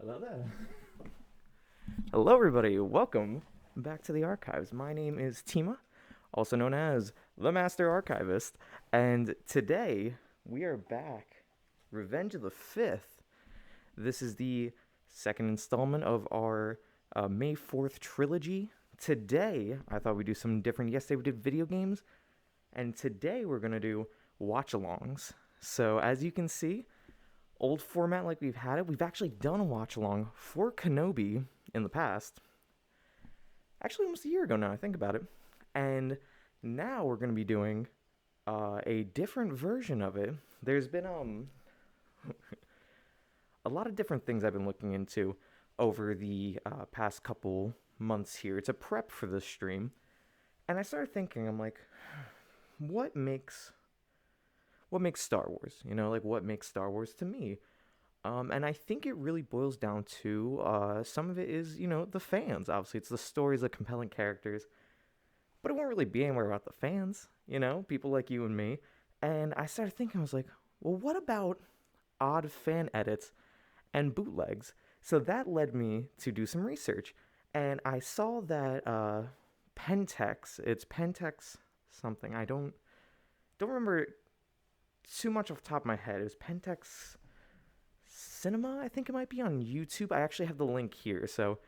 Hello there. Hello, everybody. Welcome back to the archives. My name is Tima, also known as the Master Archivist, and today we are back. Revenge of the Fifth. This is the second installment of our May 4th trilogy. Today, I thought we'd do something different. Yesterday, we did video games, and today we're going to do watch alongs. So, as you can see, old format like we've had it. We've actually done a watch along for Kenobi in the past. Actually, almost a year ago now, I think about it. And now we're going to be doing a different version of it. There's been a lot of different things I've been looking into over the past couple months here. It's a prep for this stream. And I started thinking, I'm like, what makes Star Wars? Like what makes Star Wars to me? And I think it really boils down to some of it is, the fans. Obviously, it's the stories, the compelling characters. But it won't really be anywhere about the fans, people like you and me. And I started thinking, I was like, well, what about odd fan edits and bootlegs? So that led me to do some research. And I saw that Pentex, it's Pentex something. I don't remember too much off the top of my head. It was Pentex Cinema, I think it might be on YouTube. I actually have the link here. So,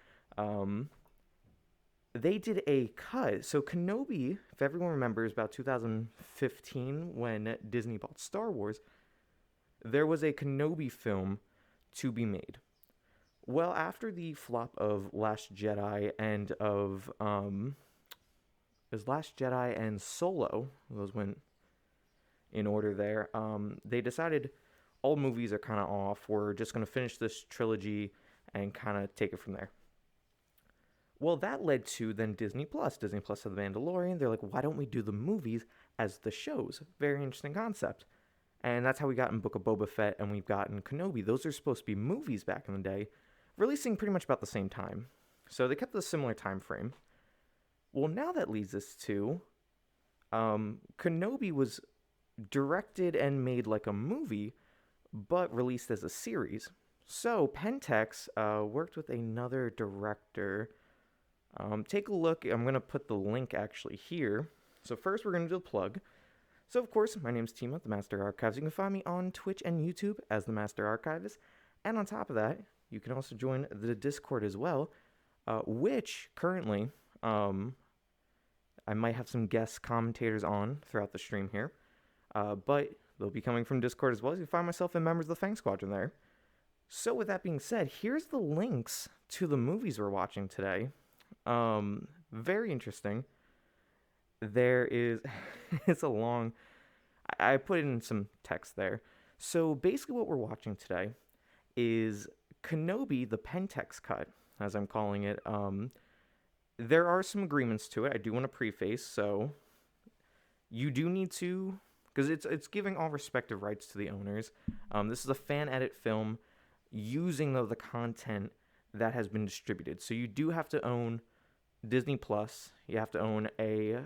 they did a cut. So Kenobi, if everyone remembers, about 2015 when Disney bought Star Wars, there was a Kenobi film to be made. Well, after the flop of Last Jedi and of it was Last Jedi and Solo, those went in order there. They decided all movies are kind of off. We're just going to finish this trilogy and kind of take it from there. Well, that led to then Disney Plus. Disney Plus had The Mandalorian. They're like, why don't we do the movies as the shows? Very interesting concept. And that's how we got in Book of Boba Fett and we've gotten Kenobi. Those are supposed to be movies back in the day, releasing pretty much about the same time. So they kept a similar time frame. Well, now that leads us to Kenobi was directed and made like a movie, but released as a series. So Pentex worked with another director. Take a look. I'm going to put the link actually here. So first we're going to do the plug. So of course, my name's Tima, the Master Archives. You can find me on Twitch and YouTube as the Master Archivist. And on top of that, you can also join the Discord as well, which currently I might have some guest commentators on throughout the stream here. But they'll be coming from Discord as well. You can find myself and members of the Fang Squadron there. So with that being said, here's the links to the movies we're watching today. Very interesting. There is, it's a long, I put in some text there. So basically what we're watching today is Kenobi, the Pentex cut, as I'm calling it. There are some agreements to it. I do want to preface, so you do need to, because it's giving all respective rights to the owners. This is a fan edit film using the content that has been distributed. So you do have to own Disney Plus. You have to own a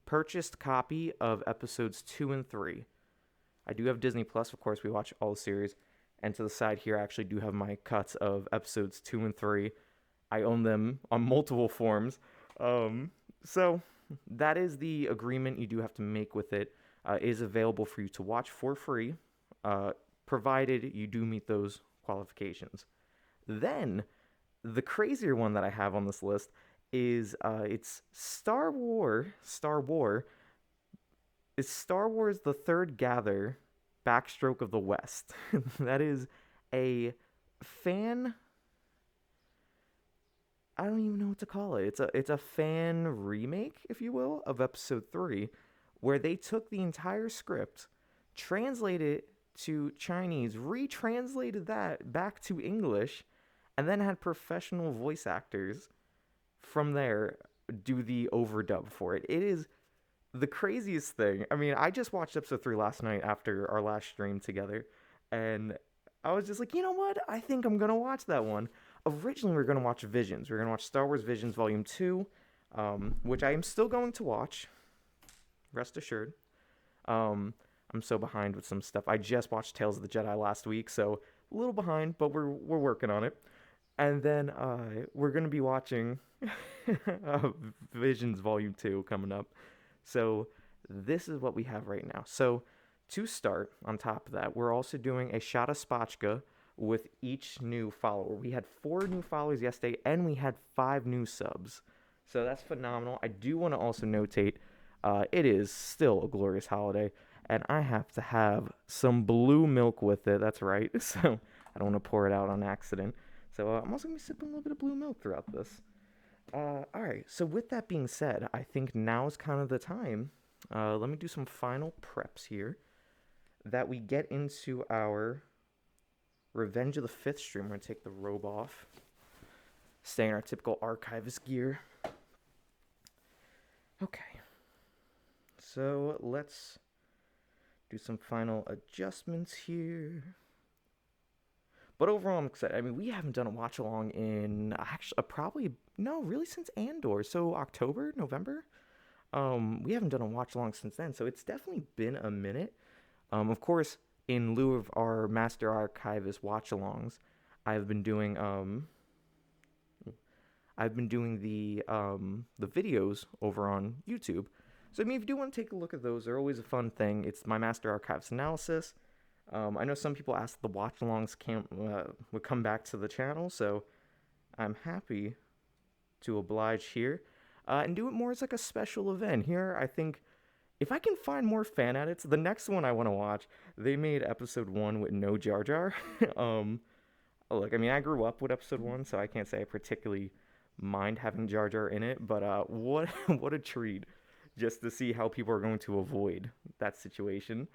purchased copy of episodes 2 and 3. I do have Disney Plus. Of course, we watch all the series. And to the side here, I actually do have my cuts of episodes 2 and 3. I own them on multiple forms. So that is the agreement you do have to make with it. Is available for you to watch for free, provided you do meet those qualifications. Then, the crazier one that I have on this list is it's Star Wars The Third Gather, Backstroke of the West. That is a fan, I don't even know what to call it. It's a fan remake, if you will, of episode 3, where they took the entire script, translated it to Chinese, retranslated that back to English, and then had professional voice actors from there do the overdub for it. It is the craziest thing. I mean, I just watched episode 3 last night after our last stream together, and I was just like, you know what? I think I'm going to watch that one. Originally, we were going to watch Visions. We were going to watch Star Wars Visions Volume 2, which I am still going to watch. Rest assured. I'm so behind with some stuff. I just watched Tales of the Jedi last week, so a little behind, but we're working on it. And then we're gonna be watching uh, Visions Volume 2 coming up. So this is what we have right now. So to start, on top of that, we're also doing a shot of Spotchka with each new follower. We had 4 new followers yesterday, and we had 5 new subs. So that's phenomenal. I do want to also notate, it is still a glorious holiday, and I have to have some blue milk with it. That's right. So I don't want to pour it out on accident. So I'm also gonna be sipping a little bit of blue milk throughout this. All right. So with that being said, I think now is kind of the time. Let me do some final preps here. That we get into our Revenge of the Fifth stream. We're gonna take the robe off. Stay in our typical archivist gear. Okay. So let's do some final adjustments here. But overall, I'm excited. I mean, we haven't done a watch along in actually probably no, really since Andor. So October, November. We haven't done a watch along since then. So it's definitely been a minute. Of course, in lieu of our Master Archivist watch alongs, I've been doing the videos over on YouTube. So I mean, if you do want to take a look at those, they're always a fun thing. It's my Master Archives analysis. I know some people asked the watch alongs would come back to the channel, so I'm happy to oblige here and do it more as like a special event. Here, I think if I can find more fan edits, the next one I want to watch, they made episode 1 with no Jar Jar. Look, I mean, I grew up with episode 1, so I can't say I particularly mind having Jar Jar in it, but what what a treat just to see how people are going to avoid that situation.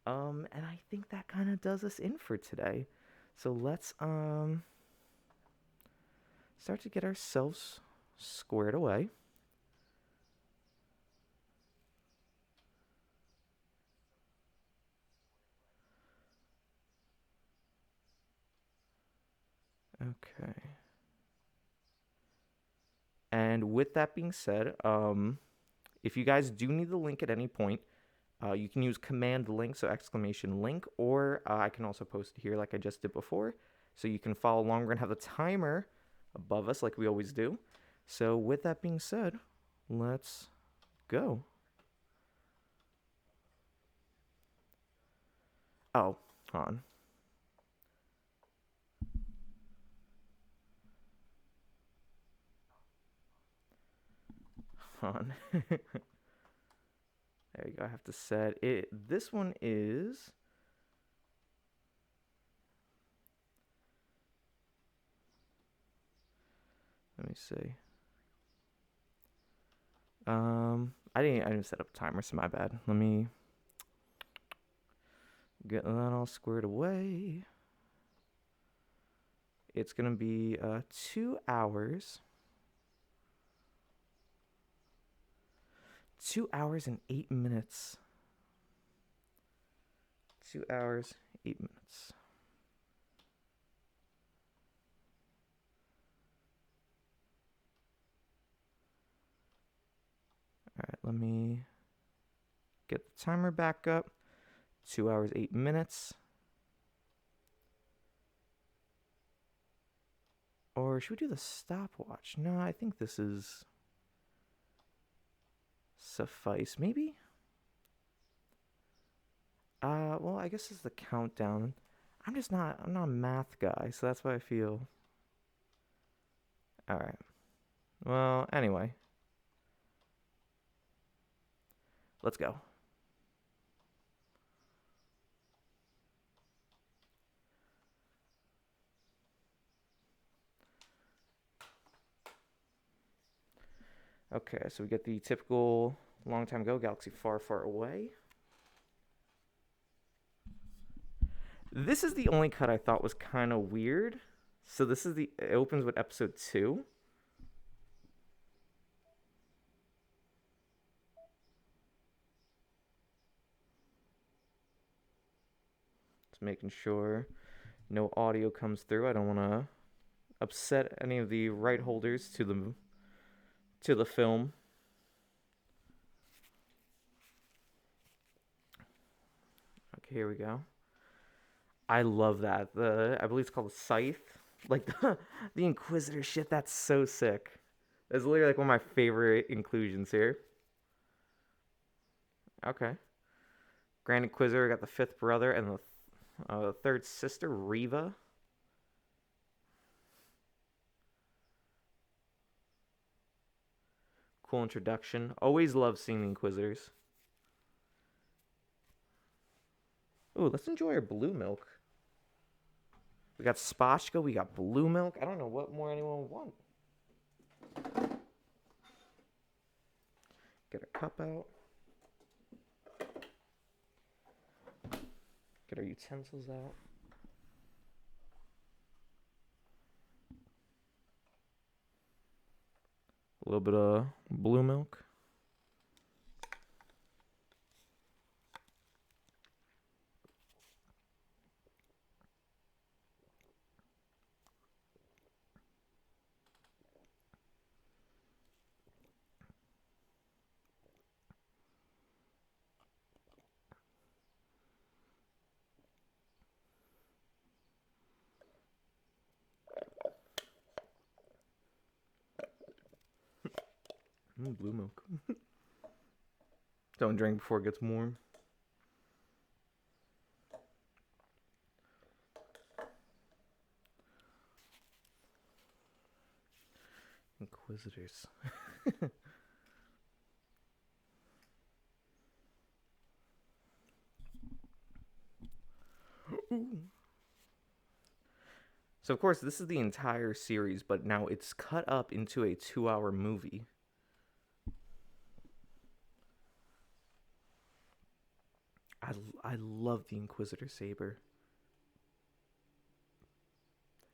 And I think that kind of does us in for today. So let's start to get ourselves squared away. Okay. And with that being said, if you guys do need the link at any point, you can use command link, so exclamation link, or I can also post it here like I just did before. So you can follow along. We're going to have the timer above us like we always do. So with that being said, let's go. Oh, hold on. There you go. I have to set it. This one is. Let me see. I didn't set up a timer, so my bad. Let me get that all squared away. It's gonna be 2 hours. 2 hours and 8 minutes. 2 hours, 8 minutes. All right, let me get the timer back up. 2 hours, 8 minutes. Or should we do the stopwatch? No, I think this is suffice. Maybe? Well, I guess it's the countdown. I'm not a math guy, so that's why I feel. All right. Well, anyway. Let's go. Okay, so we get the typical long time ago, galaxy far, far away. This is the only cut I thought was kind of weird. So this is it opens with episode 2. Just making sure no audio comes through. I don't want to upset any of the right holders to the film. Here we go. I love that. I believe it's called a scythe. Like the Inquisitor shit. That's so sick. That's literally like one of my favorite inclusions here. Okay. Grand Inquisitor got the fifth brother and the third sister, Riva. Cool introduction. Always love seeing the Inquisitors. Ooh, let's enjoy our blue milk. We got Spotchka, we got blue milk. I don't know what more anyone would want. Get our cup out. Get our utensils out. A little bit of blue milk. Blue milk. Don't drink before it gets warm. Inquisitors. Ooh. So of course this is the entire series, but now it's cut up into a 2-hour movie. I love the Inquisitor saber.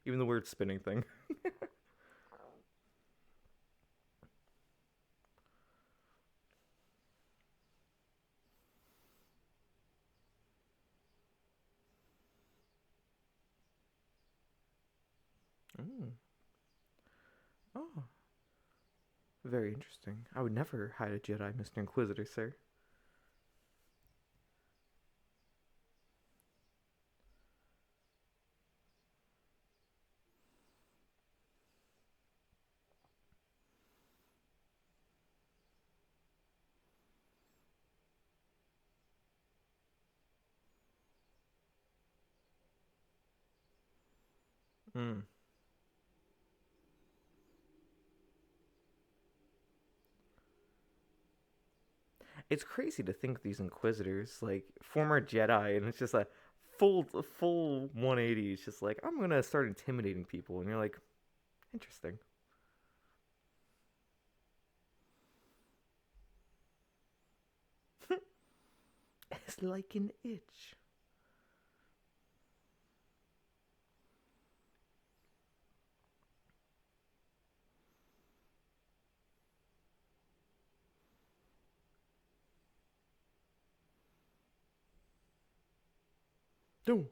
Even the weird spinning thing. Mm. Oh, very interesting. I would never hide a Jedi, Mr. Inquisitor, sir. Mm. It's crazy to think these Inquisitors, like former Jedi, and it's just a full 180. It's just like I'm gonna start intimidating people, and you're like, interesting. It's like an itch. Ooh.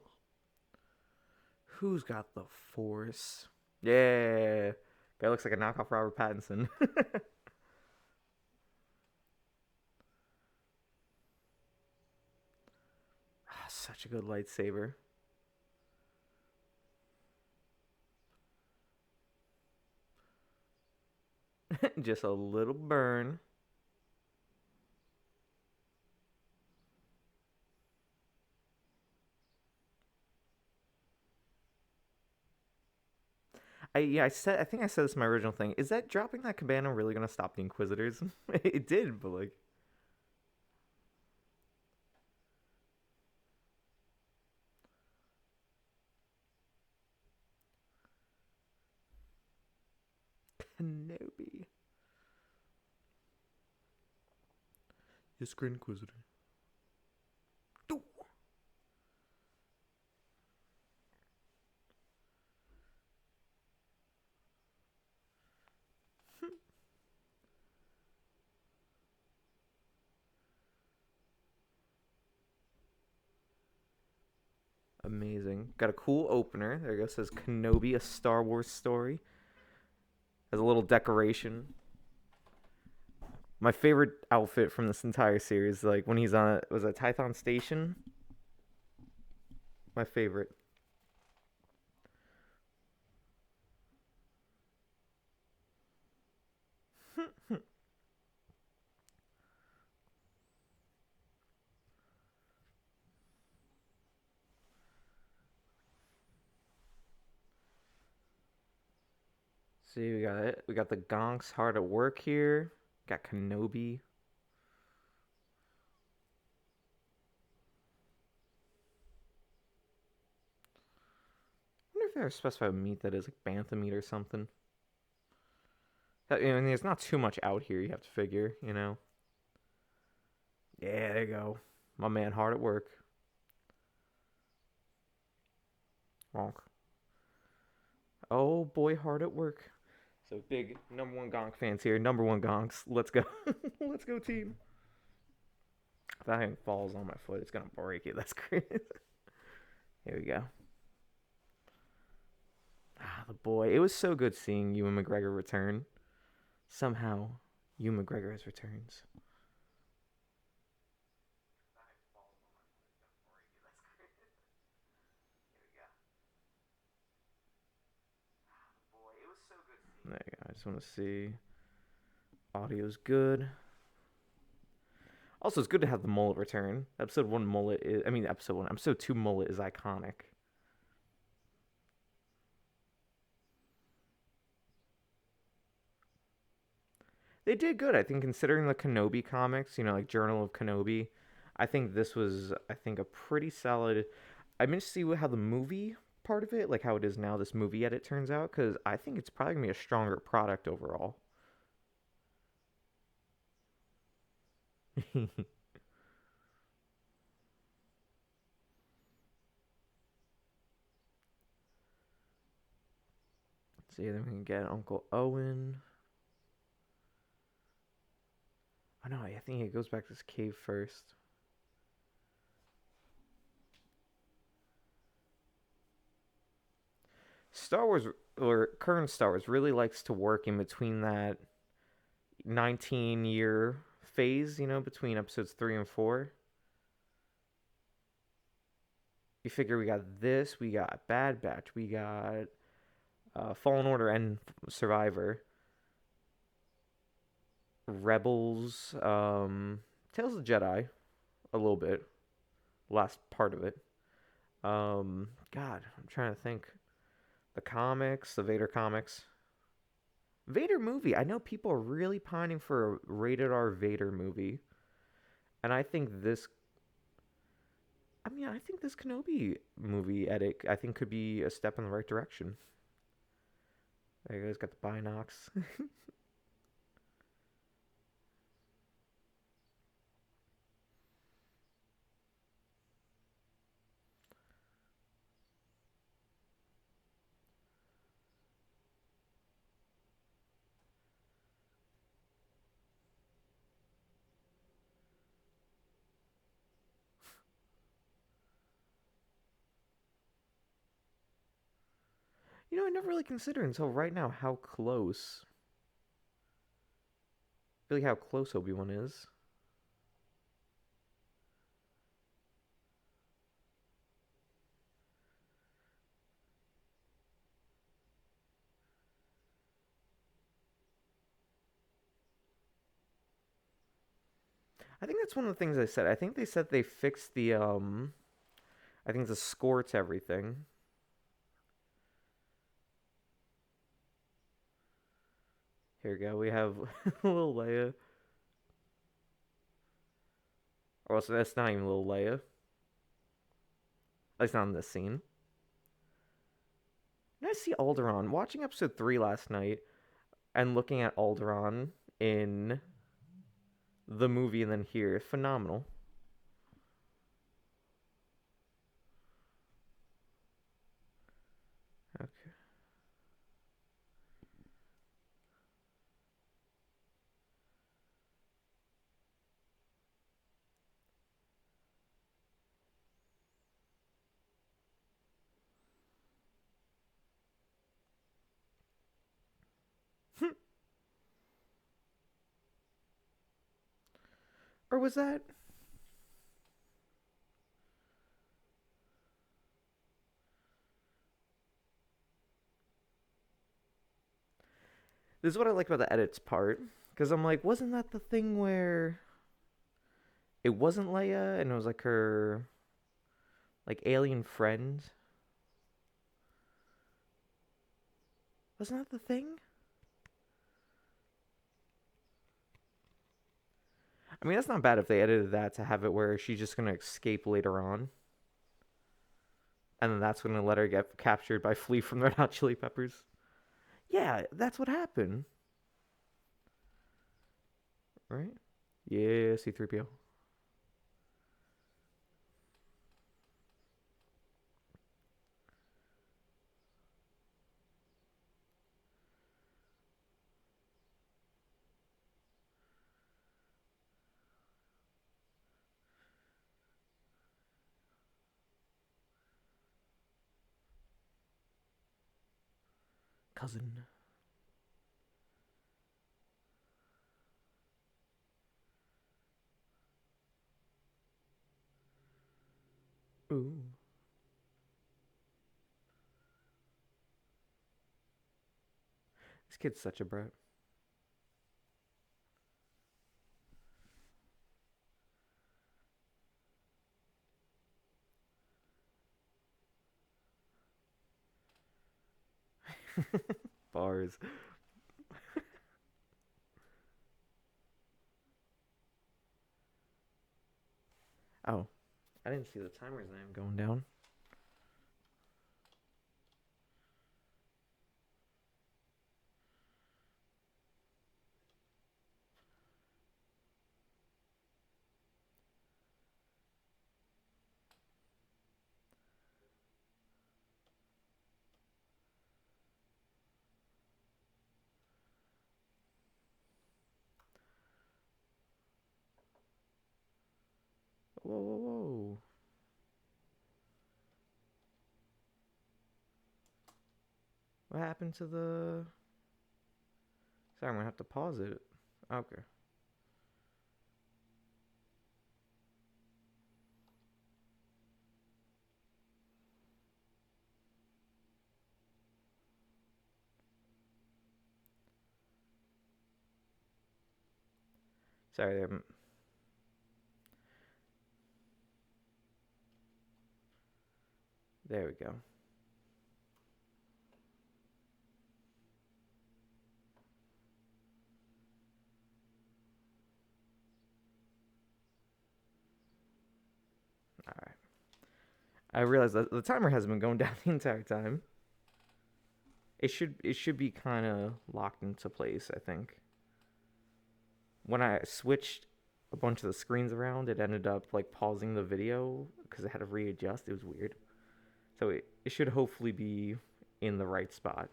Who's got the Force? Yeah, guy looks like a knockoff Robert Pattinson. Such a good lightsaber. Just a little burn. I think I said this in my original thing. Is that dropping that cabana really gonna stop the Inquisitors? It did, but like, Kenobi. Yes, Grand Inquisitor. Ooh. Amazing. Got a cool opener. There you go. It says Kenobi, a Star Wars story. Has a little decoration. My favorite outfit from this entire series, like when he's on, was it Tython Station? My favorite. See, we got it. We got the Gonks hard at work here. Got Kenobi. I wonder if there's specified meat that is like bantha meat or something. I mean, there's not too much out here. You have to figure, you know. Yeah, there you go. My man hard at work. Wonk. Oh boy, hard at work. So big number one Gonk fans here. Number one Gonks. Let's go. Let's go, team. If that thing falls on my foot, it's gonna break it. That's great. Here we go. Ah, the boy. It was so good seeing Ewan McGregor return. Somehow, Ewan McGregor has returns. There you go. I just want to see. Audio's good. Also, it's good to have the mullet return. Episode 1 mullet is. I mean, episode 1. Episode 2 mullet is iconic. They did good, I think, considering the Kenobi comics, you know, like Journal of Kenobi. I think this was, I think, a pretty solid. I'm interested to see how the movie part of it, like how it is now, this movie edit turns out, because I think it's probably going to be a stronger product overall. See, then we can get Uncle Owen. Oh no, I think it goes back to this cave first. Star Wars, or current Star Wars, really likes to work in between that 19-year phase, you know, between episodes 3 and 4. You figure we got this, we got Bad Batch, we got Fallen Order and Survivor, Rebels, Tales of the Jedi, a little bit, last part of it. God, I'm trying to think. The comics, the Vader comics. Vader movie. I know people are really pining for a rated R Vader movie. And I think this I mean, I think this Kenobi movie edit I think could be a step in the right direction. There you go, he's got the binocs. You know, I never really considered until right now how close really how close Obi-Wan is. I think that's one of the things they said. I think they said they fixed the I think the score to everything. Here we go. We have little Leia. Or else that's not even little Leia. At least not in this scene. And I see Alderaan. Watching episode 3 last night and looking at Alderaan in the movie and then here, phenomenal. Okay. Or was that? This is what I like about the edits part, because I'm like, wasn't that the thing where it wasn't Leia and it was like her like alien friend? Wasn't that the thing? I mean, that's not bad if they edited that to have it where she's just gonna escape later on, and then that's gonna let her get captured by Flea from the Red Hot Chili Peppers. Yeah, that's what happened, right? Yeah, C-3PO. Cousin. Ooh. This kid's such a brat. Bars. Oh, I didn't see the timer's name going down. Whoa, whoa, whoa. What happened to the... Sorry, I'm gonna have to pause it. Okay. Sorry, there we go. Alright. I realized that the timer hasn't been going down the entire time. It should be kind of locked into place, I think. When I switched a bunch of the screens around, it ended up like pausing the video because it had to readjust. It was weird. So it should hopefully be in the right spot.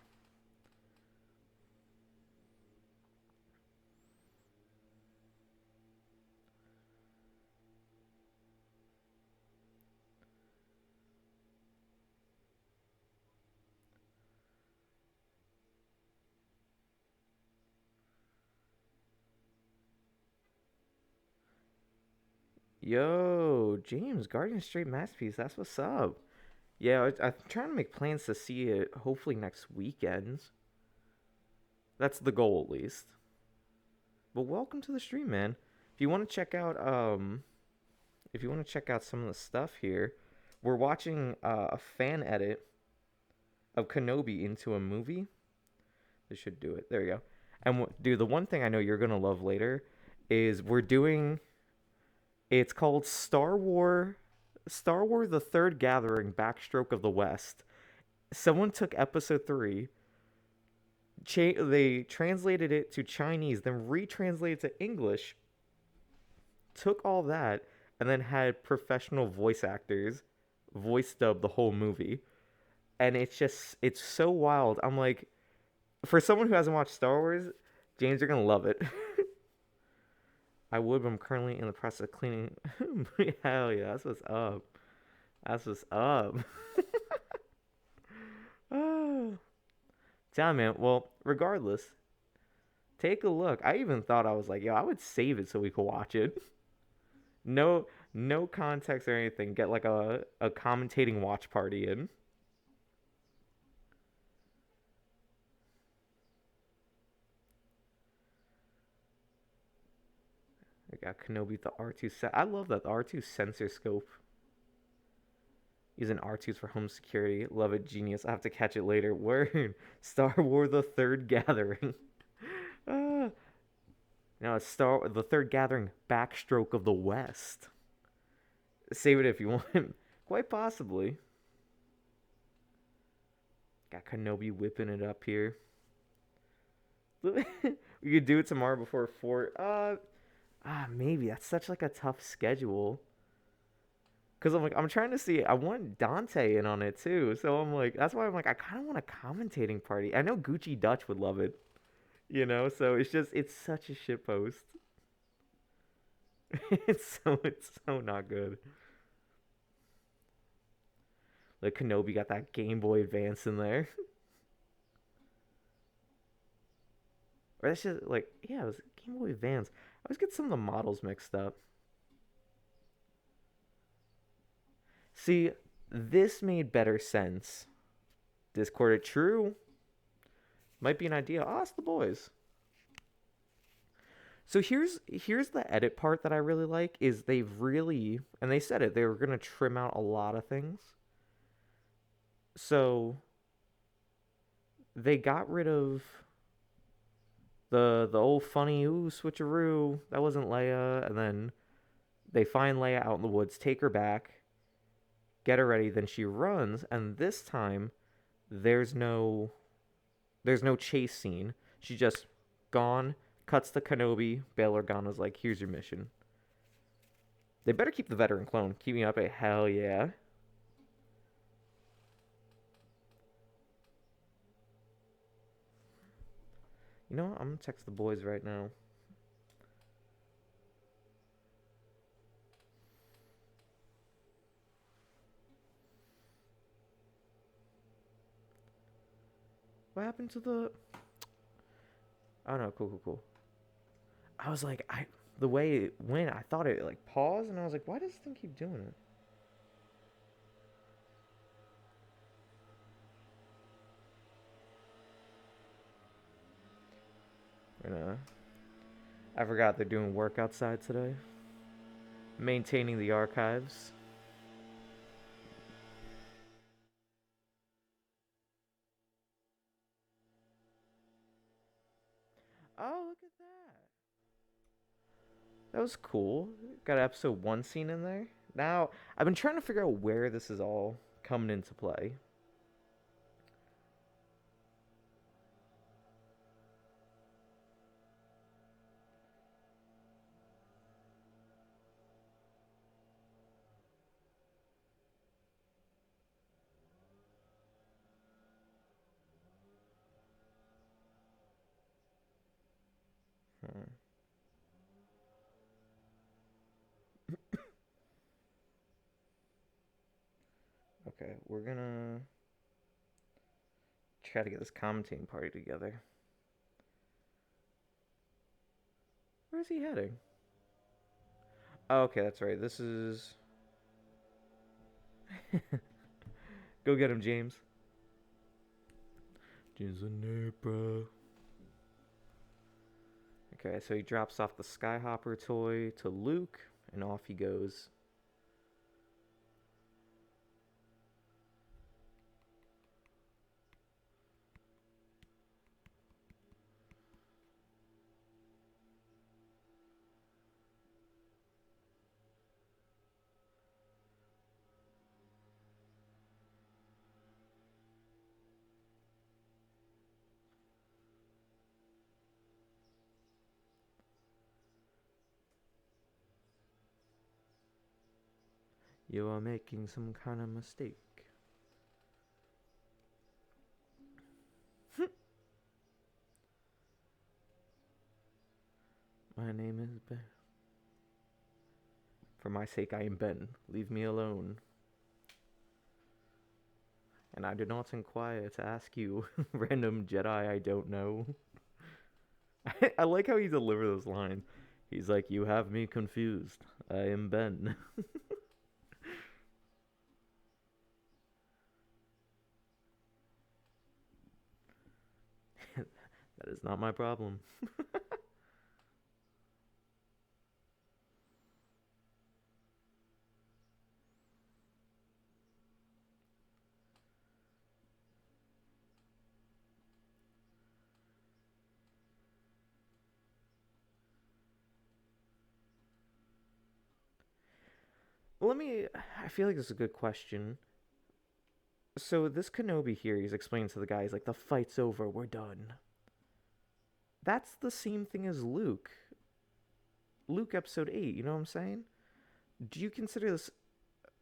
Yo, James, Guardian Straight Masterpiece. That's what's up. Yeah, I'm trying to make plans to see it hopefully next weekend. That's the goal at least. But welcome to the stream, man. If you want to check out if you want to check out some of the stuff here, we're watching a fan edit of Kenobi into a movie. This should do it. There you go. And dude, the one thing I know you're gonna love later is we're doing. It's called Star Wars: The Third Gathering, Backstroke of the West. Someone took episode 3, they translated it to Chinese, then retranslated it to English, took all that, and then had professional voice actors voice dub the whole movie. And it's so wild. I'm like, for someone who hasn't watched Star Wars, James, you're gonna love it. I would, but I'm currently in the process of cleaning. Hell yeah, that's what's up. That's what's up. Oh. Damn, man. Well, regardless, take a look. I even thought I was like, yo, I would save it so we could watch it. No, no context or anything. Get like a commentating watch party in. I got Kenobi with the R2. I love that, the R2 sensor scope. Using R2s for home security. Love it, genius. I have to catch it later. Word. Star Wars: The Third Gathering. uh, now it's the Third Gathering, Backstroke of the West. Save it if you want. Quite possibly. Got Kenobi whipping it up here. We could do it tomorrow before 4. Maybe that's such like a tough schedule. Cause I'm trying to see. I want Dante in on it too. So I'm like, that's why I'm like, I kind of want a commentating party. I know Gucci Dutch would love it. So it's such a shit post. It's so not good. Like Kenobi got that Game Boy Advance in there. Or that's just like, yeah, it was Game Boy Advance. I always get some of the models mixed up. See, this made better sense. Discorded true. Might be an idea. Oh, it's the boys. So here's the edit part that I really like is they've really, and they said it, they were gonna trim out a lot of things. So they got rid of the old funny switcheroo, that wasn't Leia, and then they find Leia out in the woods, take her back, get her ready, then she runs, and this time there's no chase scene. She just gone, cuts to Kenobi. Bail Organa's like, here's your mission. They better keep the veteran clone. Keep me up a hell yeah. You know what? I'm gonna text the boys right now. What happened to the... Oh no, cool. I was like, the way it went, I thought it like paused, and I was like, why does this thing keep doing it? I forgot they're doing work outside today. Maintaining the archives. Oh, look at that. That was cool. Got episode 1 scene in there. Now, I've been trying to figure out where this is all coming into play. Hmm. Okay, we're gonna try to get this commentating party together. Where's he heading? Oh, okay, that's right. This is... Go get him, James. James and bro. Okay, so he drops off the Skyhopper toy to Luke, and off he goes. You are making some kind of mistake. My name is Ben. For my sake, I am Ben. Leave me alone. And I do not inquire to ask you, random Jedi I don't know. I like how he delivers those lines. He's like, you have me confused. I am Ben. That is not my problem. Let me. I feel like this is a good question. So this Kenobi here, he's explaining to the guys like the fight's over, we're done. That's the same thing as Luke. Luke episode 8, you know what I'm saying? Do you consider this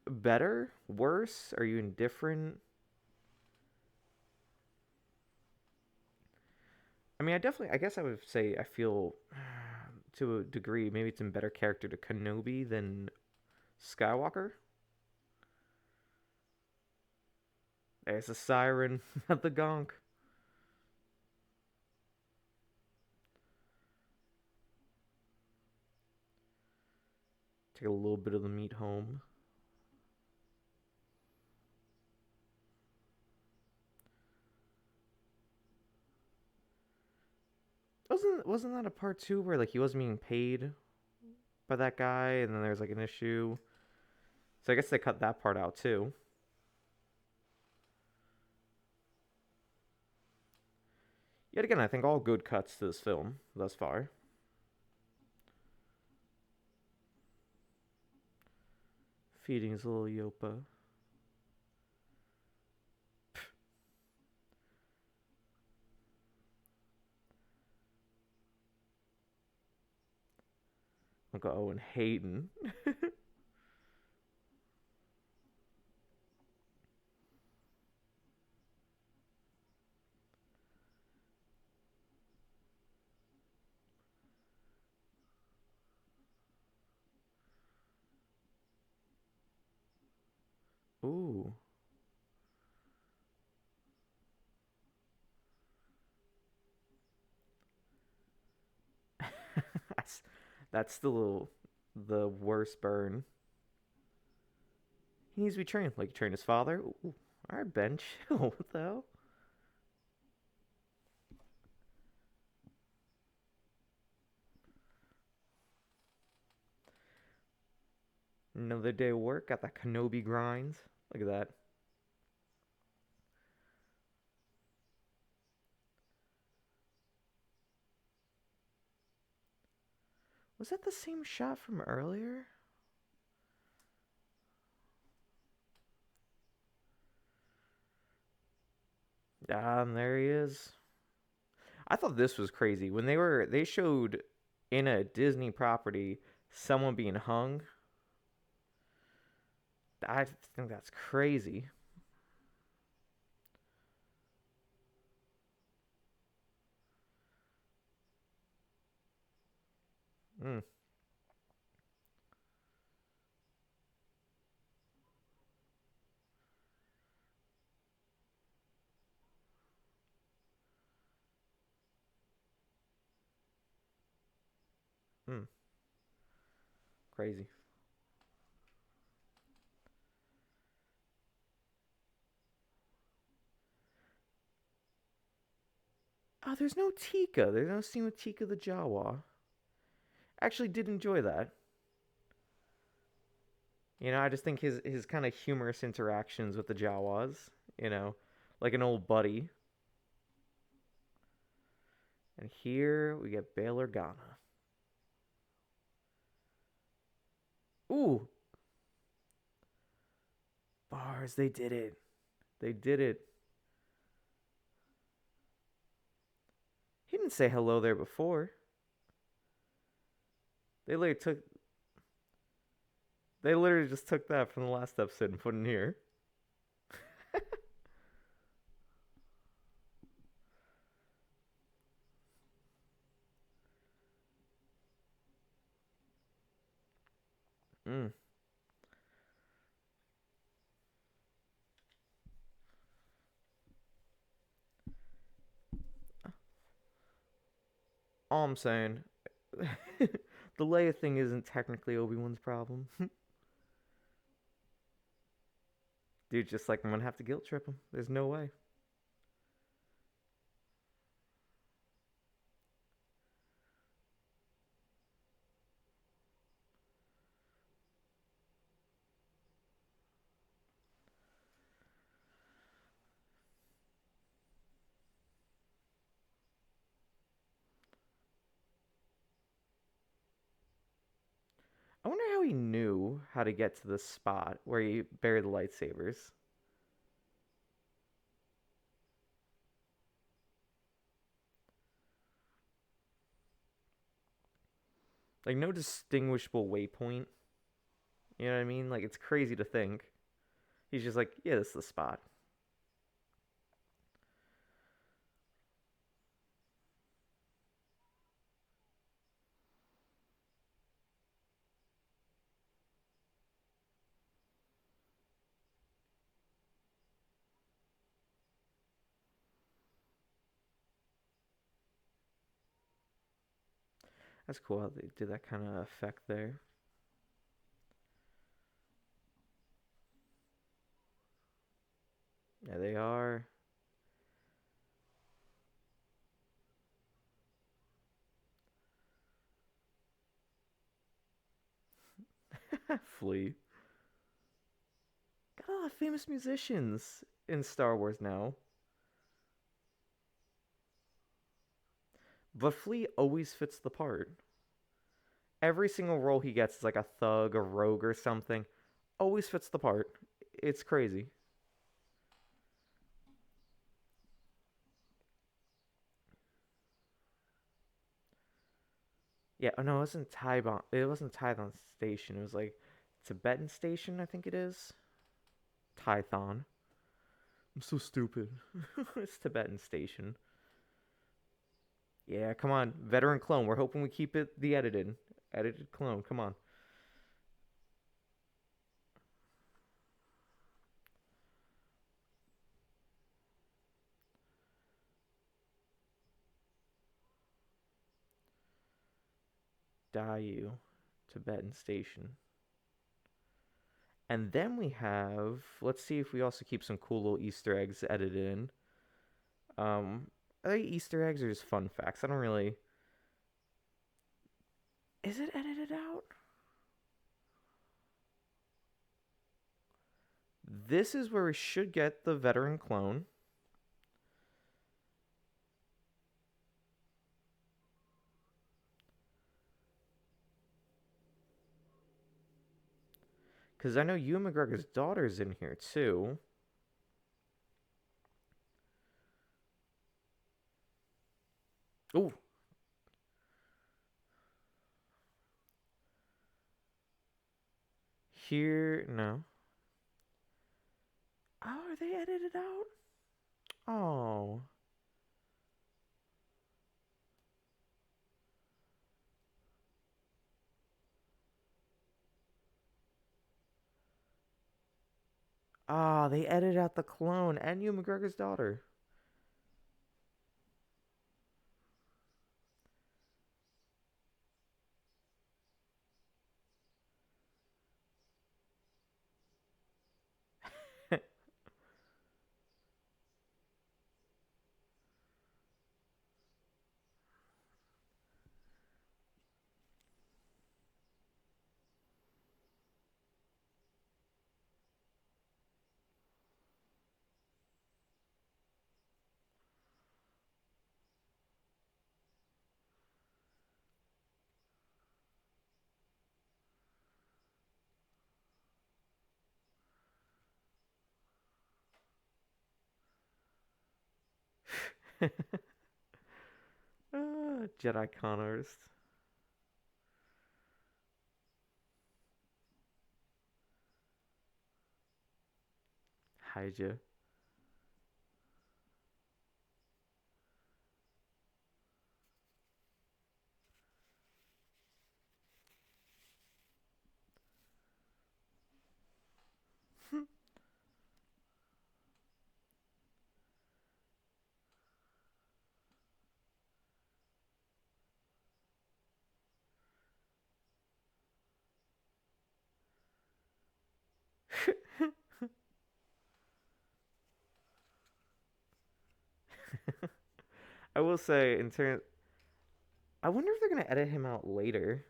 better, worse? Are you indifferent? I mean, I guess I would say I feel to a degree maybe it's in better character to Kenobi than Skywalker. There's a siren at the gonk. Take a little bit of the meat home. Wasn't that a part two where like he wasn't being paid by that guy, and then there's like an issue? So I guess they cut that part out too. Yet again, I think all good cuts to this film thus far. Feeding his little Yopa. Uncle Owen Hayden. Ooh. that's that's the worst burn. He needs to be trained like he trained his father. Ooh. Alright, Ben, chill. What the hell? Another day of work. Got that Kenobi grinds. Look at that. Was that the same shot from earlier? Ah, there he is. I thought this was crazy when they showed in a Disney property someone being hung. I think that's crazy. Mm, mm, crazy. Oh, there's no Tika. There's no scene with Tika the Jawa. Actually, did enjoy that. I just think his kind of humorous interactions with the Jawas. You know, like an old buddy. And here we get Bail Organa. Ooh, bars. They did it. They did it. He didn't say hello there before. They literally took. They literally just took that from the last episode and put it in here. Mm. All I'm saying, the Leia thing isn't technically Obi-Wan's problem. Dude, just like I'm gonna have to guilt trip him. There's no way. I wonder how he knew how to get to the spot where he buried the lightsabers. Like, no distinguishable waypoint. You know what I mean? Like, it's crazy to think. He's just like, yeah, this is the spot. That's cool how they did that kind of effect there. Yeah, they are. Flea. Got a lot of famous musicians in Star Wars now. But Flea always fits the part. Every single role he gets is like a thug, a rogue, or something. Always fits the part. It's crazy. Yeah, oh no, it wasn't Taiwan. It wasn't Taiwan Station. It was like Tibetan Station, I think it is. Tython. I'm so stupid. It's Tibetan Station. Yeah, come on, veteran clone. We're hoping we keep it the edited clone. Come on, Dayu, Tibetan Station. And then we have. Let's see if we also keep some cool little Easter eggs edited in. Are they Easter eggs or just fun facts? I don't really. Is it edited out? This is where we should get the veteran clone. Because I know Ewan McGregor's daughter's in here too. Oh, here, no. Oh, are they edited out? Oh. Ah, they edited out the clone and Ewan McGregor's daughter. Jedi con artist. Hide I will say, in terms, I wonder if they're gonna edit him out later,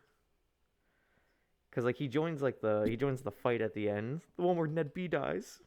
cause like he joins the fight at the end, the one where Ned B dies.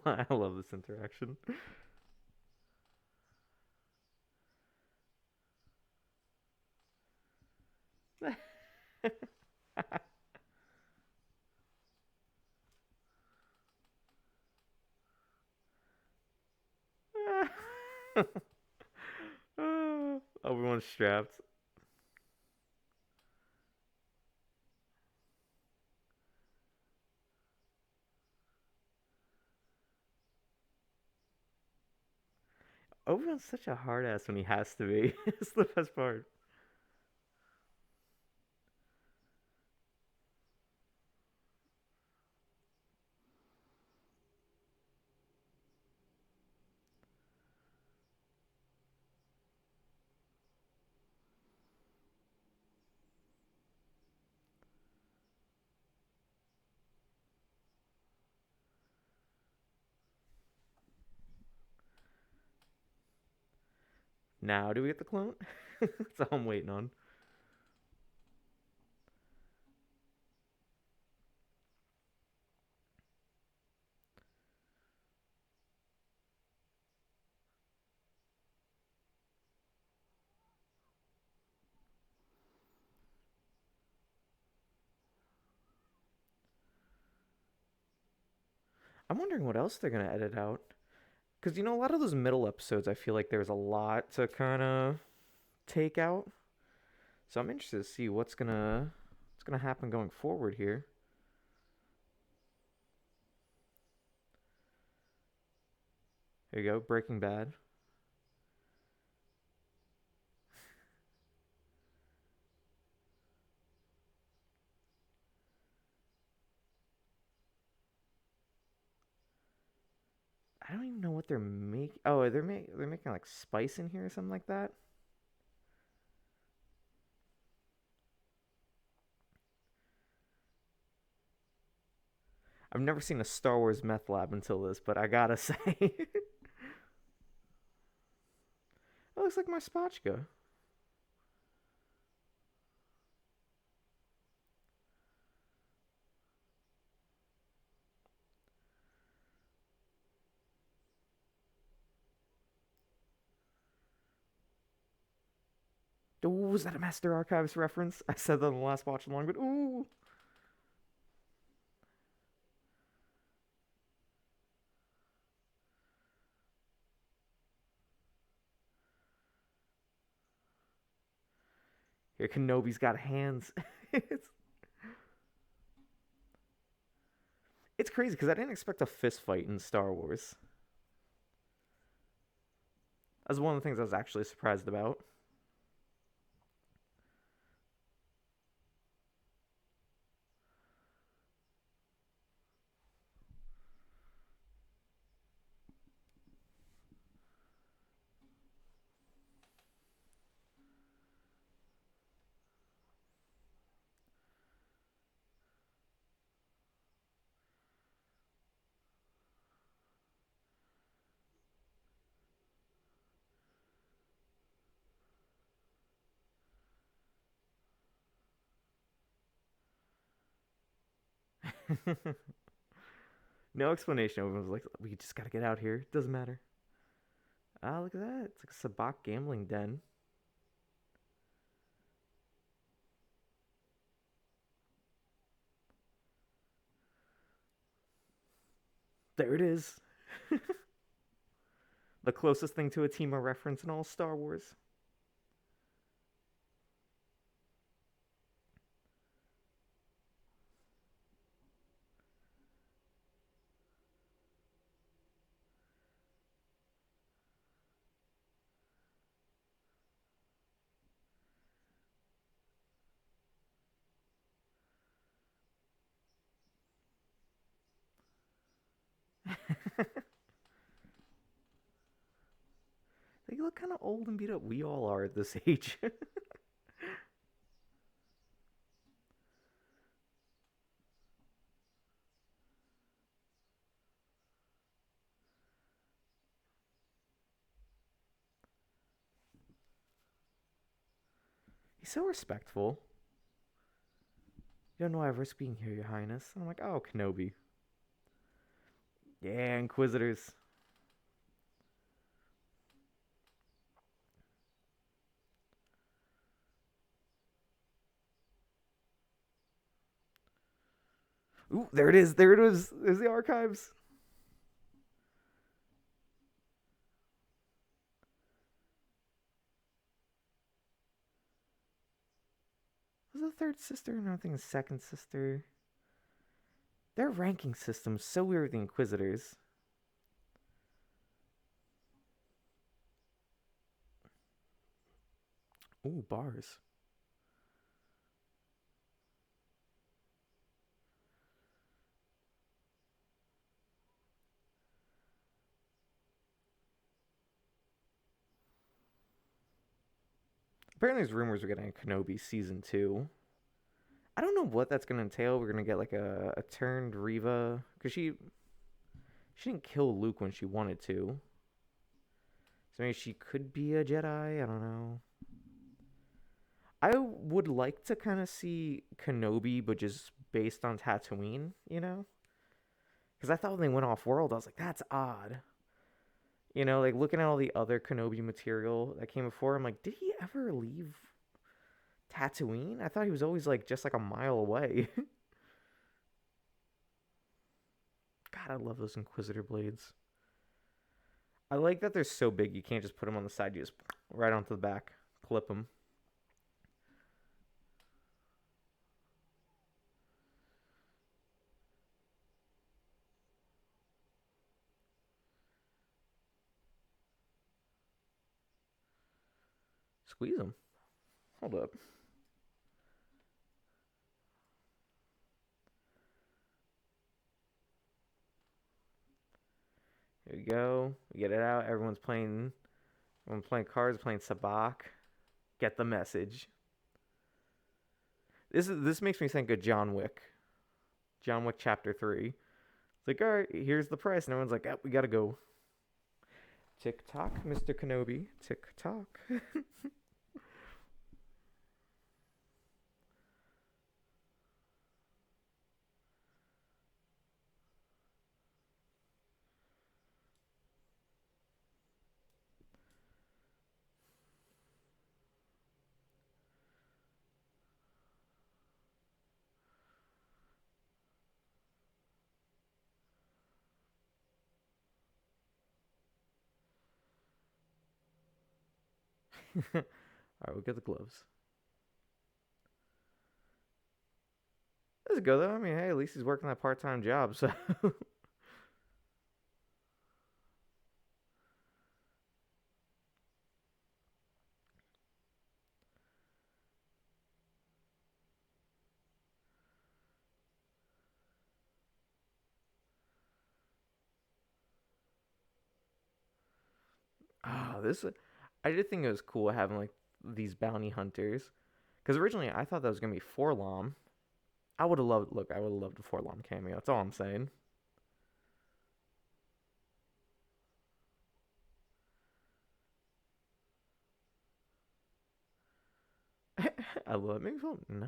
I love this interaction. Everyone's strapped. Obi-Wan's such a hard ass when he has to be. It's the best part. Now, do we get the clone? That's all I'm waiting on. I'm wondering what else they're gonna edit out. Because, a lot of those middle episodes, I feel like there's a lot to kind of take out. So I'm interested to see what's gonna happen going forward here. There you go, Breaking Bad. I don't even know what they're making. Oh, they're making like spice in here or something like that. I've never seen a Star Wars meth lab until this, but I gotta say, it looks like my Spotchka. Ooh, was that a Master Archives reference? I said that on the last watch along, but ooh. Here, Kenobi's got hands. It's crazy because I didn't expect a fist fight in Star Wars. That's one of the things I was actually surprised about. No explanation. Everyone was like, "We just gotta get out here. It doesn't matter." Ah, look at that. It's like a Sabak gambling den. There it is. The closest thing to a Timo reference in all Star Wars. They look kind of old and beat up. We all are at this age. He's so respectful. You don't know I risk being here, Your Highness. And I'm like, oh, Kenobi. Yeah, Inquisitors. Ooh, there it is. There it is. There's the archives. Was the third sister? No, I think the second sister. Their ranking system's so weird with the Inquisitors. Ooh, bars. Apparently, there's rumors we're getting a Kenobi season 2. I don't know what that's gonna entail. We're gonna get like a turned Reva because she didn't kill Luke when she wanted to. So maybe she could be a Jedi. I don't know. I would like to kind of see Kenobi, but just based on Tatooine, you know? Because I thought when they went off world, I was like, that's odd. You know, like looking at all the other Kenobi material that came before, I'm like, did he ever leave Tatooine? I thought he was always like just like a mile away. God, I love those Inquisitor blades. I like that they're so big you can't just put them on the side. You just right onto the back, clip them. Squeeze them. Hold up. Here we go. We get it out. Everyone's playing cards, playing Sabak. Get the message. This makes me think of John Wick. John Wick Chapter 3. It's like, all right, here's the price. And everyone's like, oh, we gotta go. Tick tock, Mr. Kenobi. Tick tock. All right, we'll get the gloves. That's good though. I mean, hey, at least he's working that part-time job. So, this I did think it was cool having like these bounty hunters because originally I thought that was gonna be Forlom. I would have loved. Look, I would have loved a Forlom cameo. That's all I'm saying. I love. Maybe no.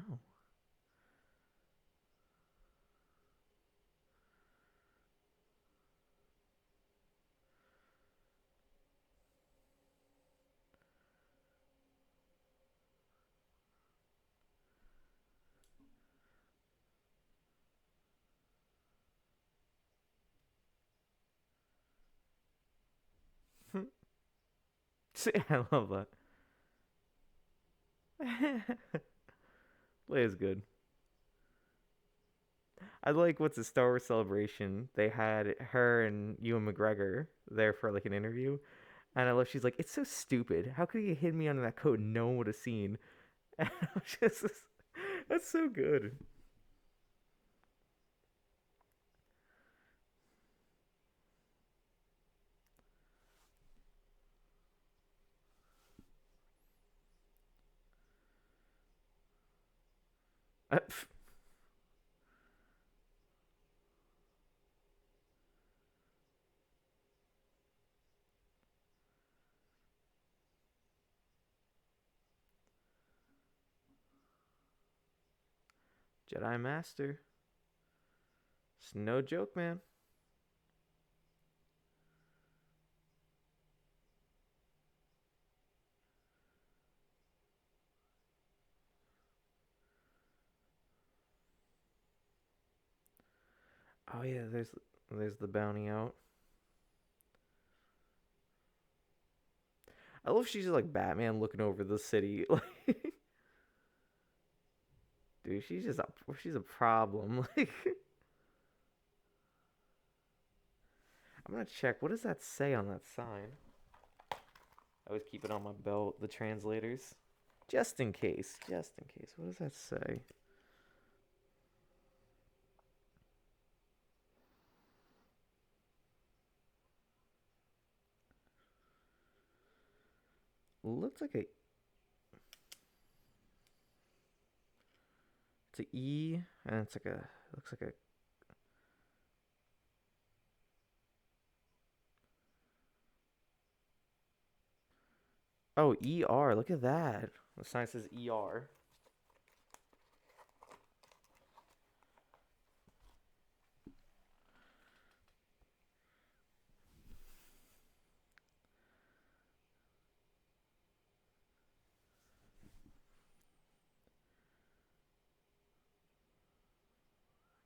See, I love that. Leia's good. I like what's a Star Wars Celebration. They had her and Ewan McGregor there for like an interview, and I love. She's like, "It's so stupid. How could he hit me under that coat? And no one would have seen." And I'm just, that's so good. Jedi Master. It's no joke, man. Oh yeah, there's the bounty out. I love she's like Batman looking over the city. Like, dude, she's a problem. Like, I'm gonna check. What does that say on that sign? I always keep it on my belt. The translators, just in case. Just in case. What does that say? Looks like it's a E, and it's like a looks like a oh ER. Look at that. The sign says ER.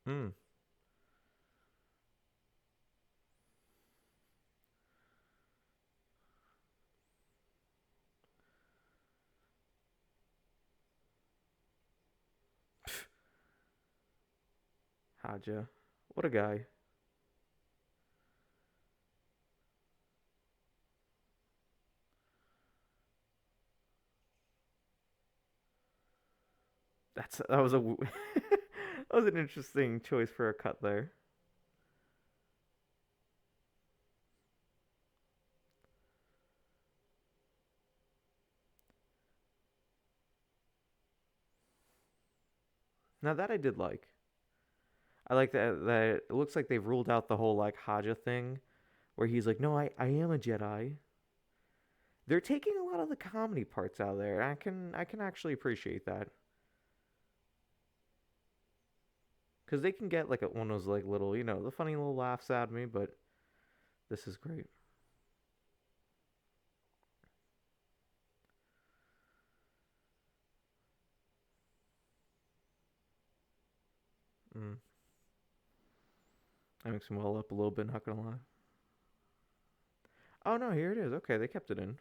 Hmm. Haja. What a guy. That was a that was an interesting choice for a cut there. Now that I did like. I like that it looks like they've ruled out the whole like Haja thing where he's like, "No, I am a Jedi." They're taking a lot of the comedy parts out of there. I can actually appreciate that cuz they can get like one of those like little, the funny little laughs at me, but this is great. Mm. That makes me well up a little bit, not gonna lie. Oh no, here it is. Okay, they kept it in.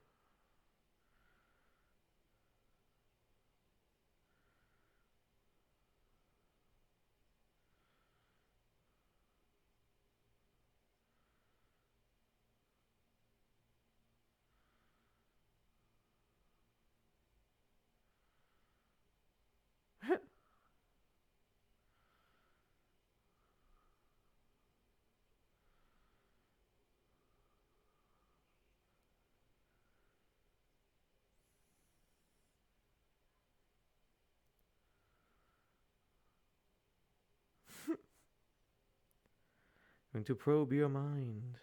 Going to probe your mind.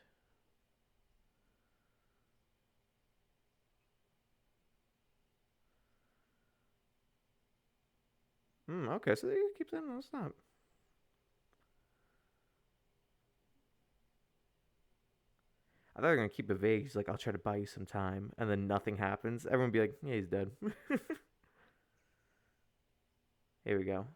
Okay, so they keep that. No, it's not. I thought they were gonna keep it vague. He's like, "I'll try to buy you some time," and then nothing happens. Everyone be like, "Yeah, he's dead." Here we go.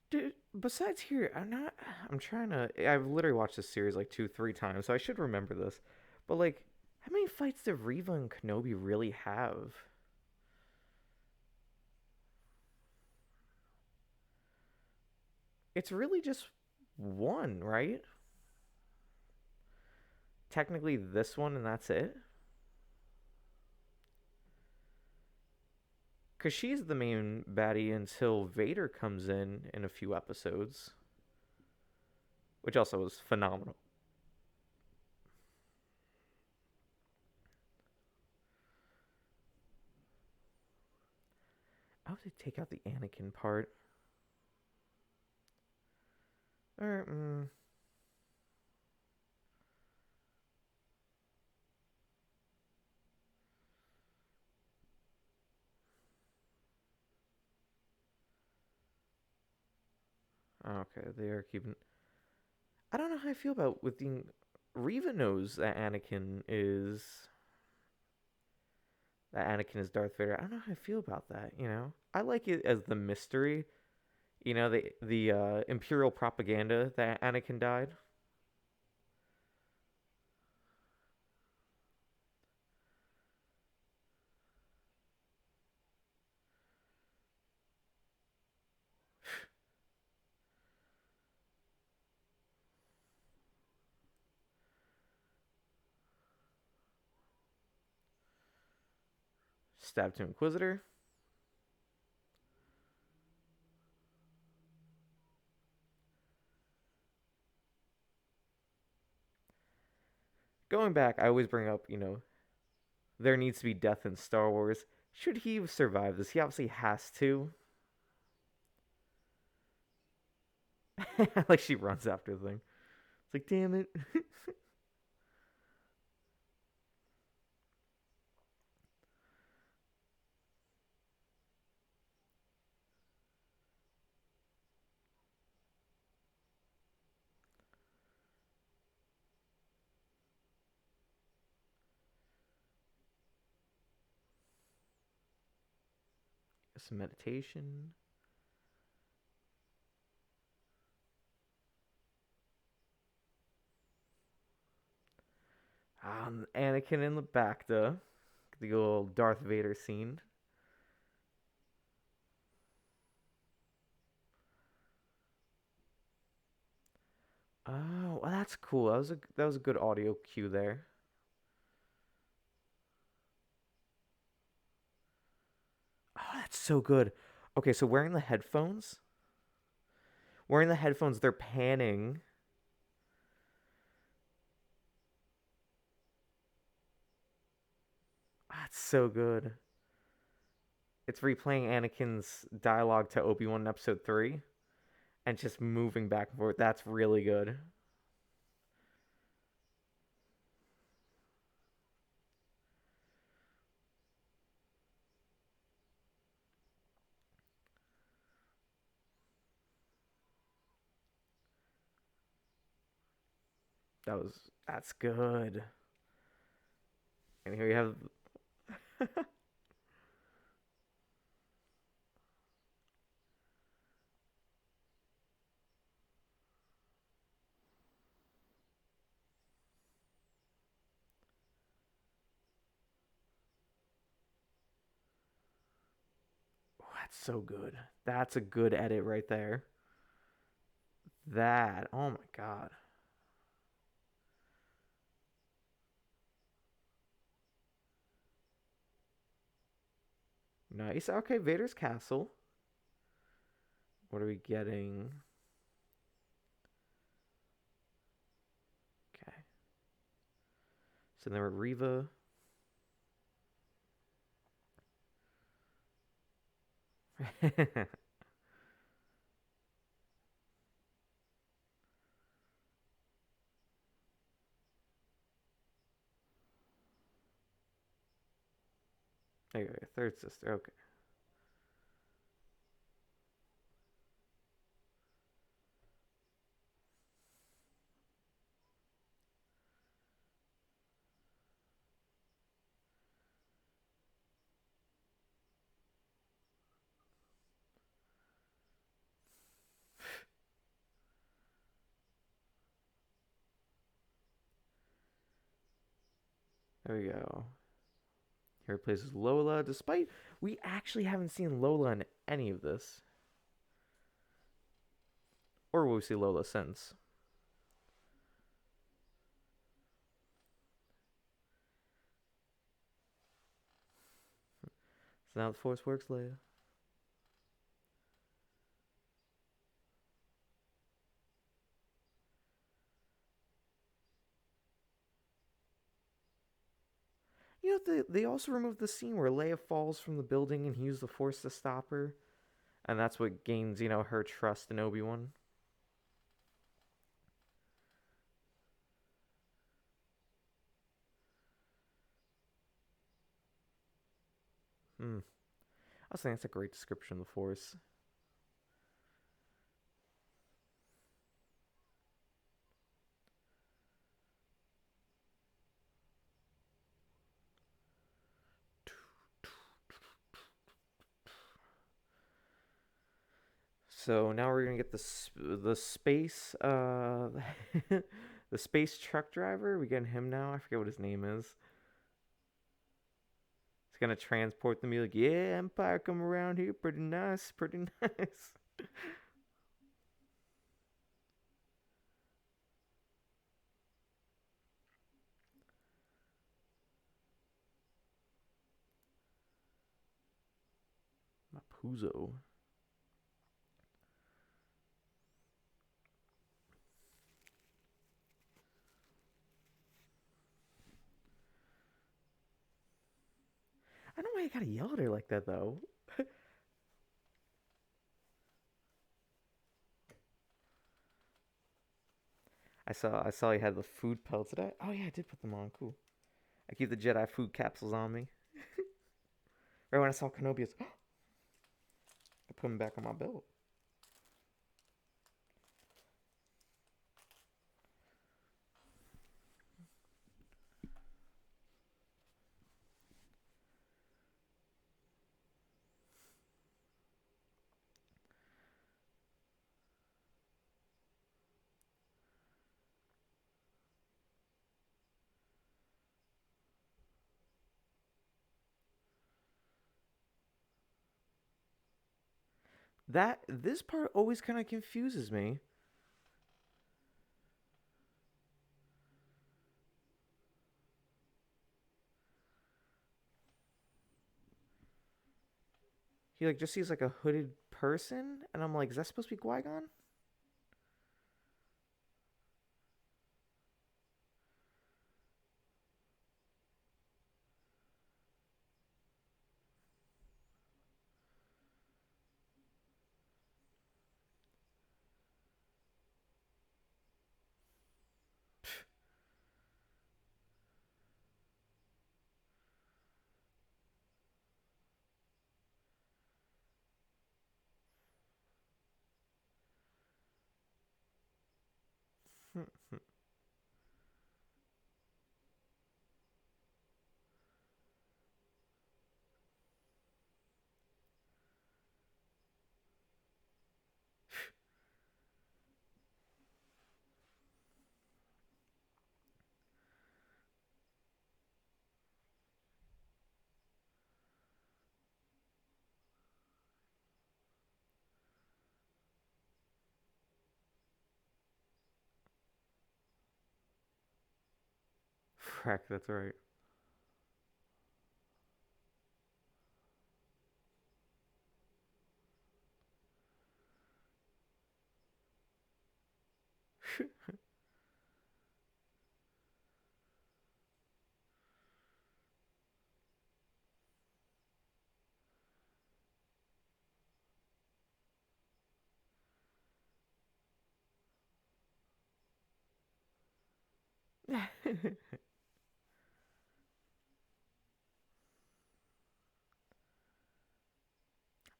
Dude, besides here, I'm not. I'm trying to. I've literally watched this series like two, three times, so I should remember this. But like, how many fights did Reva and Kenobi really have? It's really just one, right? Technically, this one, and that's it. because she's the main baddie until Vader comes in a few episodes, which also was phenomenal. I would take out the Anakin part. Or, okay, they are keeping. I don't know how I feel about with the. Reva knows that Anakin is Darth Vader. I don't know how I feel about that. I like it as the mystery. The Imperial propaganda that Anakin died. Stabbed to Inquisitor. Going back, I always bring up, there needs to be death in Star Wars. Should he have survived this? He obviously has to. Like she runs after the thing. It's like, damn it. Some meditation. Anakin in the back, though. The old Darth Vader scene. Oh, well, that's cool. That was a good audio cue there. Oh, that's so good. Okay, so wearing the headphones, they're panning. That's so good. It's replaying Anakin's dialogue to Obi-Wan in Episode 3 and just moving back and forth. That's really good. That's good. And here you have. Oh, that's so good. That's a good edit right there. Oh my god. Nice. Okay, Vader's castle. What are we getting? Okay. So then we're Reva. Okay, third sister. Okay. There we go. He replaces Lola, despite we actually haven't seen Lola in any of this. Or will we see Lola since? So now the Force works, Leia. You know, they also removed the scene where Leia falls from the building and he used the Force to stop her, and that's what gains her trust in Obi-Wan. Hmm. I was saying that's a great description of the Force. So now we're gonna get the space the space truck driver. We getting him now. I forget what his name is. He's gonna transport them. Be like, yeah, Empire come around here, pretty nice, pretty nice. Mapuzo. I don't know why you gotta yell at her like that though. I saw he had the food pelts. Did I? Oh yeah, I did put them on. Cool. I keep the Jedi food capsules on me. Right when I saw Kenobi, I put them back on my belt. That this part always kind of confuses me. He like just sees like a hooded person, and I'm like, is that supposed to be Qui-Gon? Frack, that's right.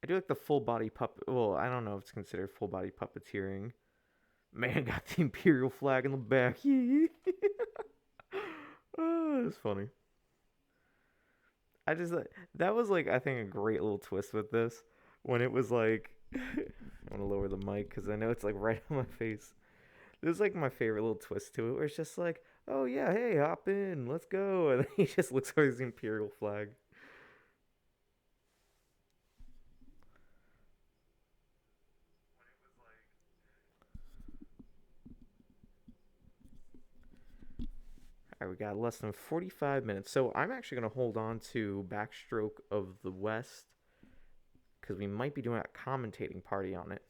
I do like the full body puppet. Well, I don't know if it's considered full body puppeteering. Man got the Imperial flag in the back. Oh, that's funny. I just that was like I think a great little twist with this when it was like I'm gonna lower the mic because I know it's like right on my face. This is like my favorite little twist to it where it's just like, oh yeah, hey, hop in, let's go, and then he just looks over his Imperial flag. I All right, we got less than 45 minutes. So I'm actually going to hold on to Backstroke of the West because we might be doing a commentating party on it.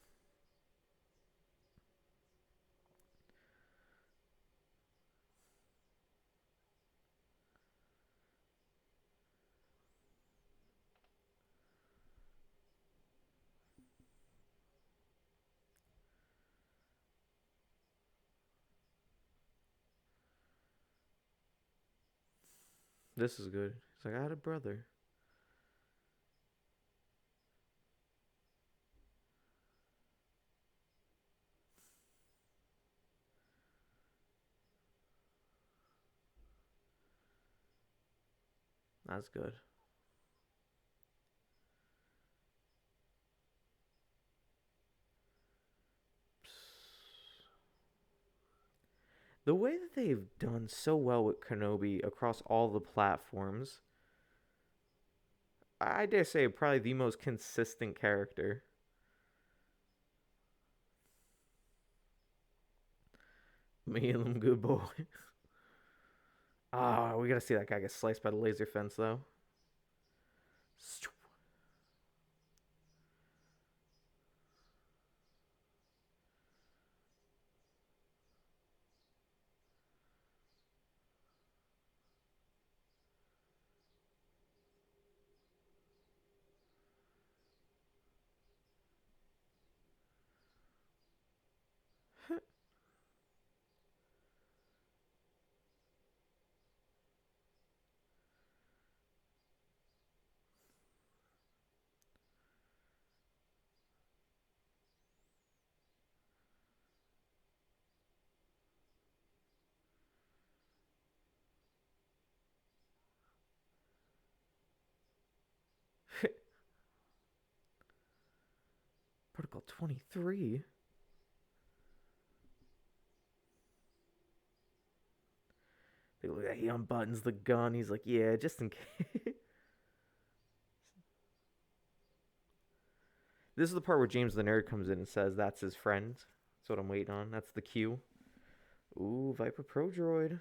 This is good. He's like, I had a brother. That's good. The way that they've done so well with Kenobi across all the platforms, I dare say probably the most consistent character. Me and them good boy. Ah, we gotta see that guy get sliced by the laser fence though. Protocol 23. They look at, he unbuttons the gun. He's like, yeah, just in case. This is the part where James the Nerd comes in and says that's his friend. That's what I'm waiting on. That's the cue. Ooh, Viper Pro Droid.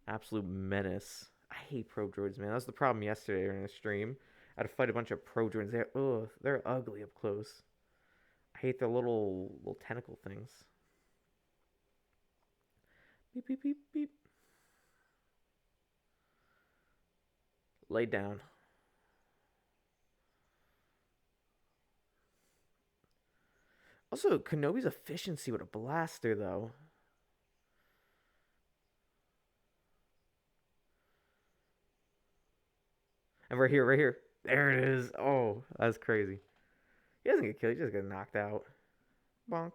Absolute menace. I hate Pro Droids, man. That was the problem yesterday during the stream. I had to fight a bunch of Pro Droids. They're ugly up close. I hate their little tentacle things. Beep beep beep beep. Lay down. Also, Kenobi's efficiency with a blaster, though. And right here, right here. There it is. Oh, that's crazy. He doesn't get killed. He just gets knocked out. Bonk.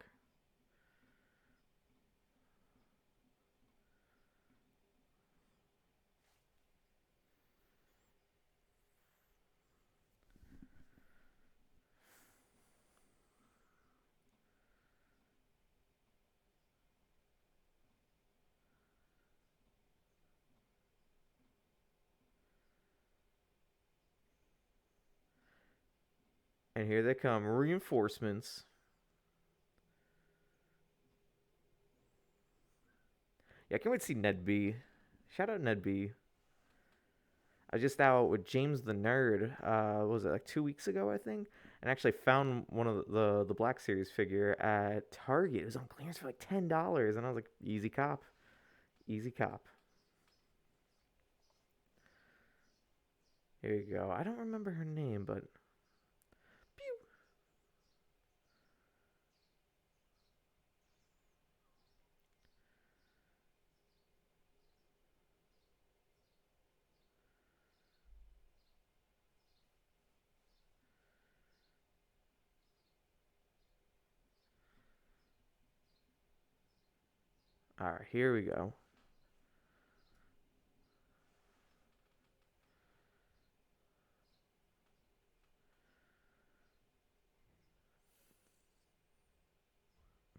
And here they come. Reinforcements. Yeah, I can't wait to see Ned B. Shout out Ned B. I was just out with James the Nerd. What was it, like 2 weeks ago, I think? And actually found one of the Black Series figure at Target. It was on clearance for like $10. And I was like, easy cop. Easy cop. Here you go. I don't remember her name, but pew. All right, here we go.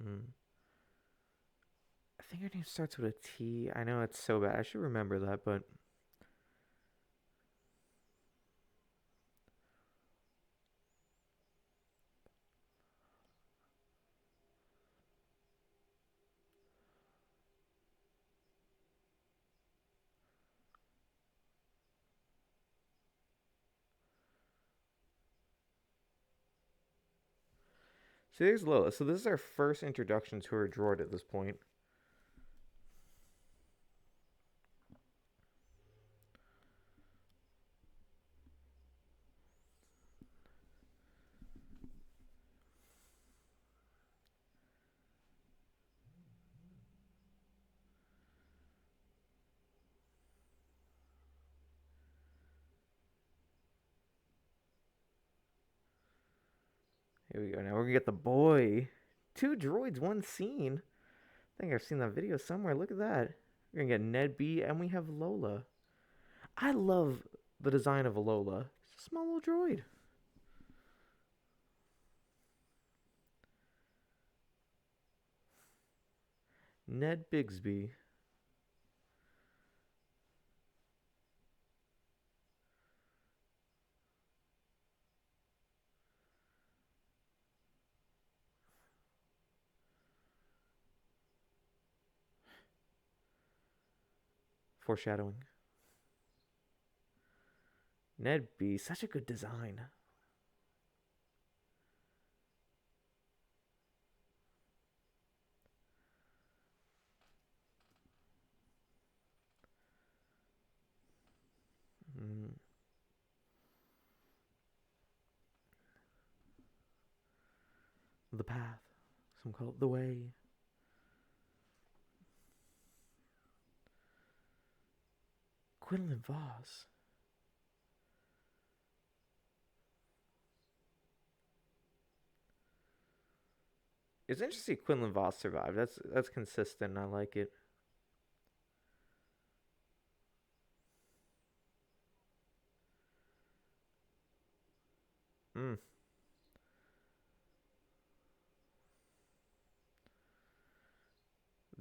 Mm. I think her name starts with a T. I know it's so bad. I should remember that, but So there's Lola. So this is our first introduction to her droid at this point. Here we go. Now we're gonna get the boy. Two droids, one scene. I think I've seen that video somewhere. Look at that. We're gonna get Ned B, and we have Lola. I love the design of a Lola. It's a small little droid. Ned Bigsby. Foreshadowing. Ned B, such a good design. Mm. The path. Some call it the way. Quinlan Voss. It's interesting Quinlan Voss survived. That's consistent. I like it. Mm.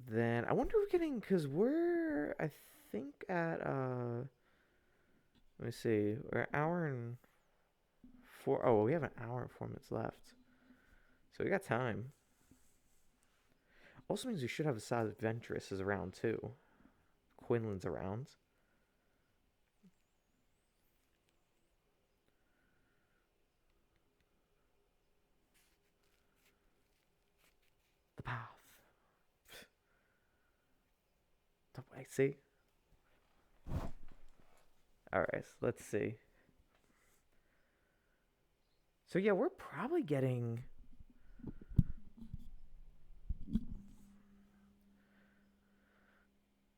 Then I wonder if we're getting because we're I think at let me see, we're an hour and four. Oh, we have an hour and 4 minutes left, so we got time. Also means we should have a side of Ventress is around too. Quinlan's around. The path. The way. See. All right. Let's see. So yeah, we're probably getting.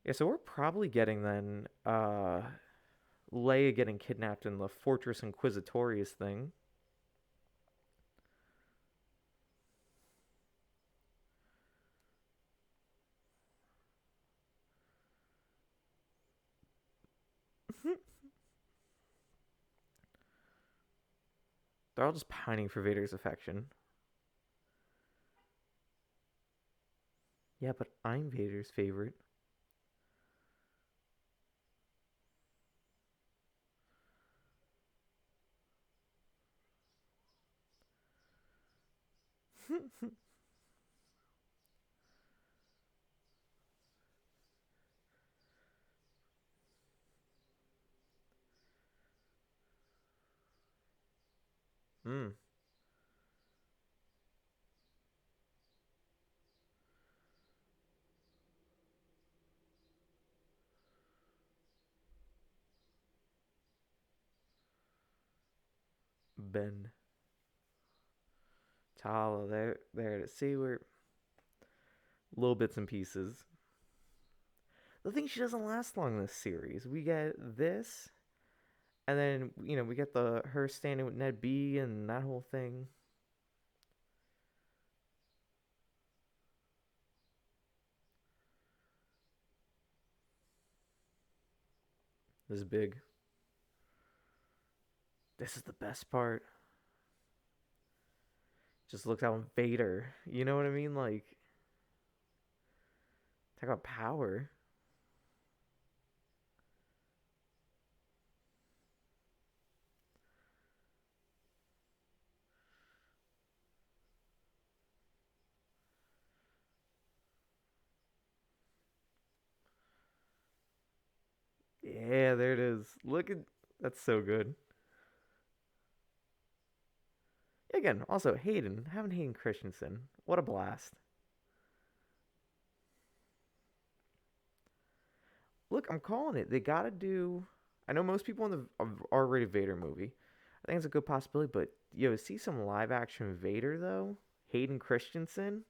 Yeah, so we're probably getting then Leia getting kidnapped in the Fortress Inquisitorius thing. They're all just pining for Vader's affection. Yeah, but I'm Vader's favorite. Mm, Ben. Tala, there to see we're little bits and pieces. The thing she doesn't last long in this series. We get this, and then we get the her standing with Ned B and that whole thing. This is big. This is the best part. Just looks out Vader. You know what I mean? Like, talk about power. Yeah, there it is. Look at that's so good. Again, also Hayden, having Hayden Christensen, what a blast. Look, I'm calling it. They gotta do. I know most people in the R-rated Vader movie. I think it's a good possibility, but see some live action Vader though. Hayden Christensen.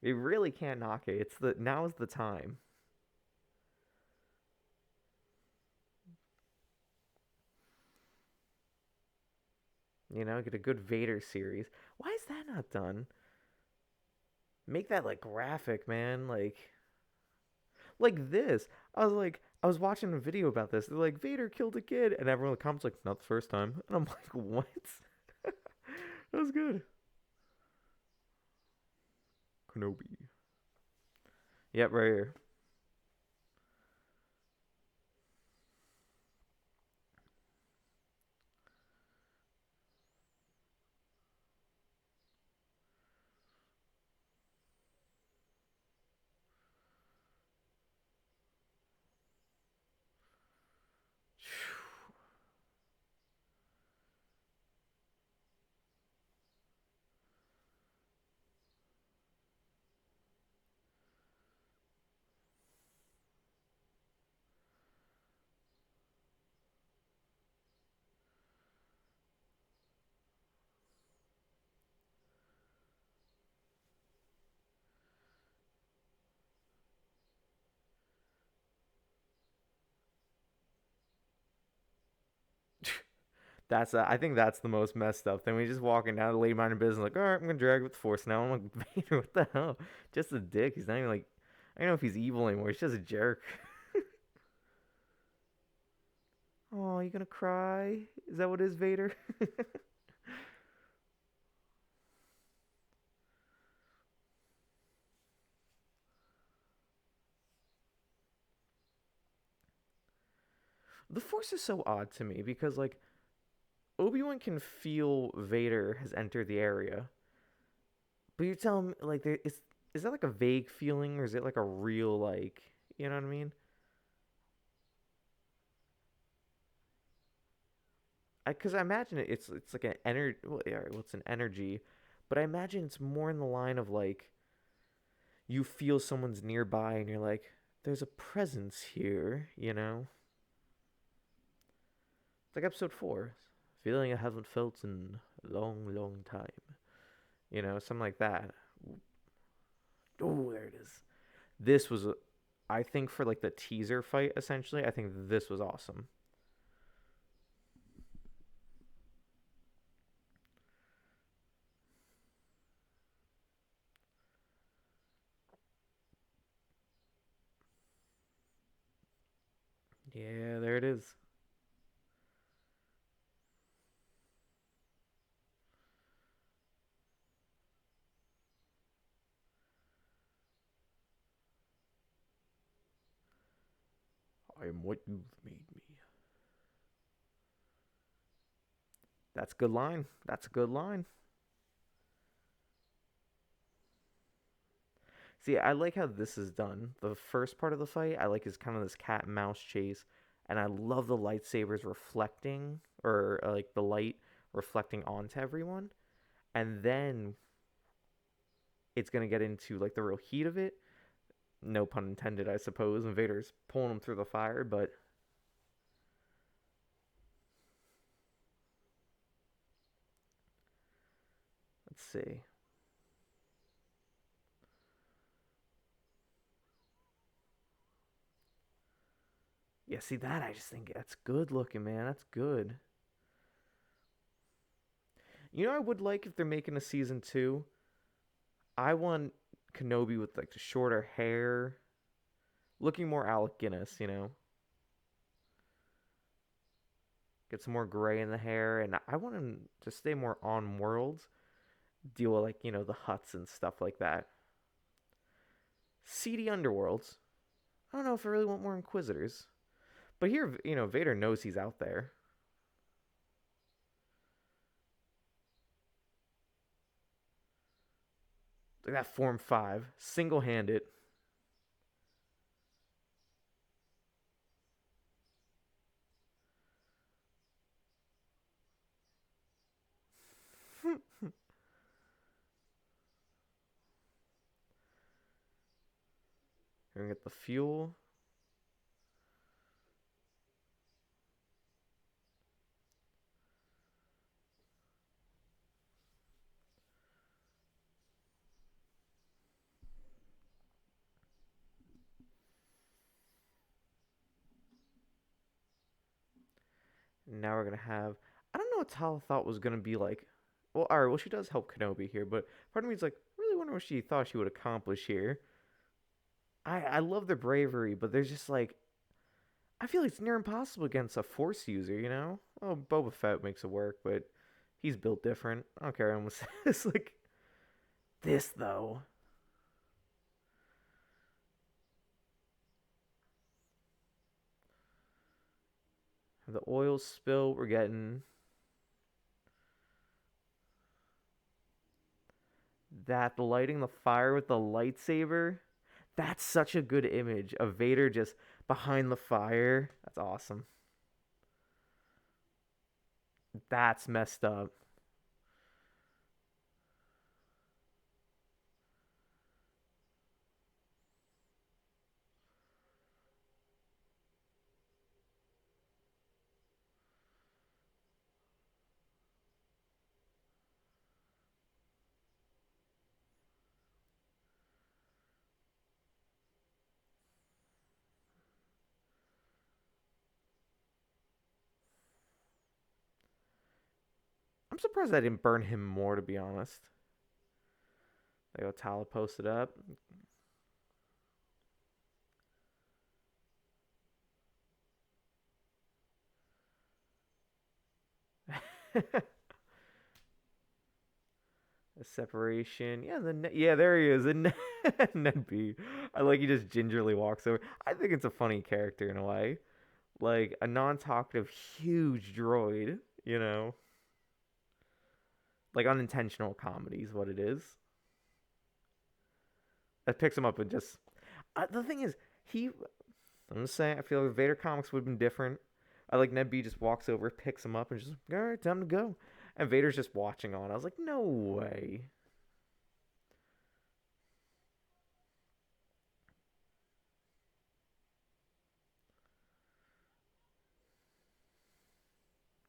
You really can't knock it. It's the now is the time. Get a good Vader series. Why is that not done? Make that like graphic, man. Like this. I was watching a video about this. They're like, Vader killed a kid, and everyone in the comments like, not the first time. And I'm like, what? That was good. Kenobi. Yep, right here. I think that's the most messed up thing. We just walking down the lady minded business, like, all right, I'm gonna drag with the force now. I'm like, Vader, what the hell? Just a dick. He's not even like, I don't know if he's evil anymore. He's just a jerk. Oh, you gonna cry? Is that what it is, Vader? The force is so odd to me because like Obi-Wan can feel Vader has entered the area, but you tell him like is that like a vague feeling or is it like a real like you know what I mean? Because I imagine it's like an energy. Well, yeah, well, it's an energy, but I imagine it's more in the line of like you feel someone's nearby and you're like, there's a presence here, you know? It's like episode 4, feeling I haven't felt in a long, long time, something like that. Oh, there it is. This was, I think, for like the teaser fight, essentially, I think this was awesome. Yeah, there it is. I am what you've made me. That's a good line. That's a good line. See, I like how this is done. The first part of the fight, I like is kind of this cat and mouse chase, and I love the lightsabers reflecting or like the light reflecting onto everyone. And then it's gonna get into like the real heat of it. No pun intended, I suppose. And Vader's pulling him through the fire, but let's see. Yeah, see that I just think that's good looking, man. That's good. I would like if they're making a season 2. I want Kenobi with like the shorter hair, looking more Alec Guinness, Get some more gray in the hair, and I want him to stay more on world, deal with like the huts and stuff like that. Seedy underworlds. I don't know if I really want more Inquisitors, but here Vader knows he's out there. Like that Form 5, single handed. We're gonna get the fuel. Now we're gonna have. I don't know what Tala thought was gonna be like. Well, all right. Well, she does help Kenobi here, but part of me is like, really wonder what she thought she would accomplish here. I love their bravery, but there's just like I feel like it's near impossible against a Force user. You know? Oh, Boba Fett makes it work, but he's built different. I don't care. I almost it's like this though. The oil spill. We're getting that lighting the fire with the lightsaber. That's such a good image of Vader just behind the fire. That's awesome. That's messed up. I'm surprised I didn't burn him more, to be honest. There you go, Tala posted up. A separation. Yeah, yeah, there he is. And Ned B. I like he just gingerly walks over. I think it's a funny character in a way. Like a non-talkative, huge droid. You know, like unintentional comedy is what it is. That picks him up and just. The thing is, he. I'm just saying. I feel like Vader comics would have been different. I like Ned B just walks over, picks him up, and just all right, time to go. And Vader's just watching on. I was like, no way.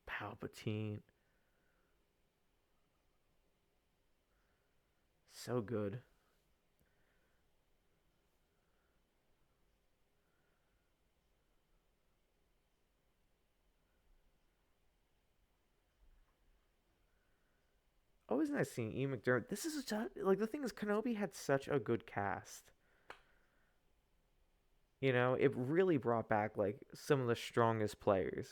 Palpatine, so good. Always nice seeing Ian McDermott. This is like the thing is, Kenobi had such a good cast. You know, it really brought back like some of the strongest players.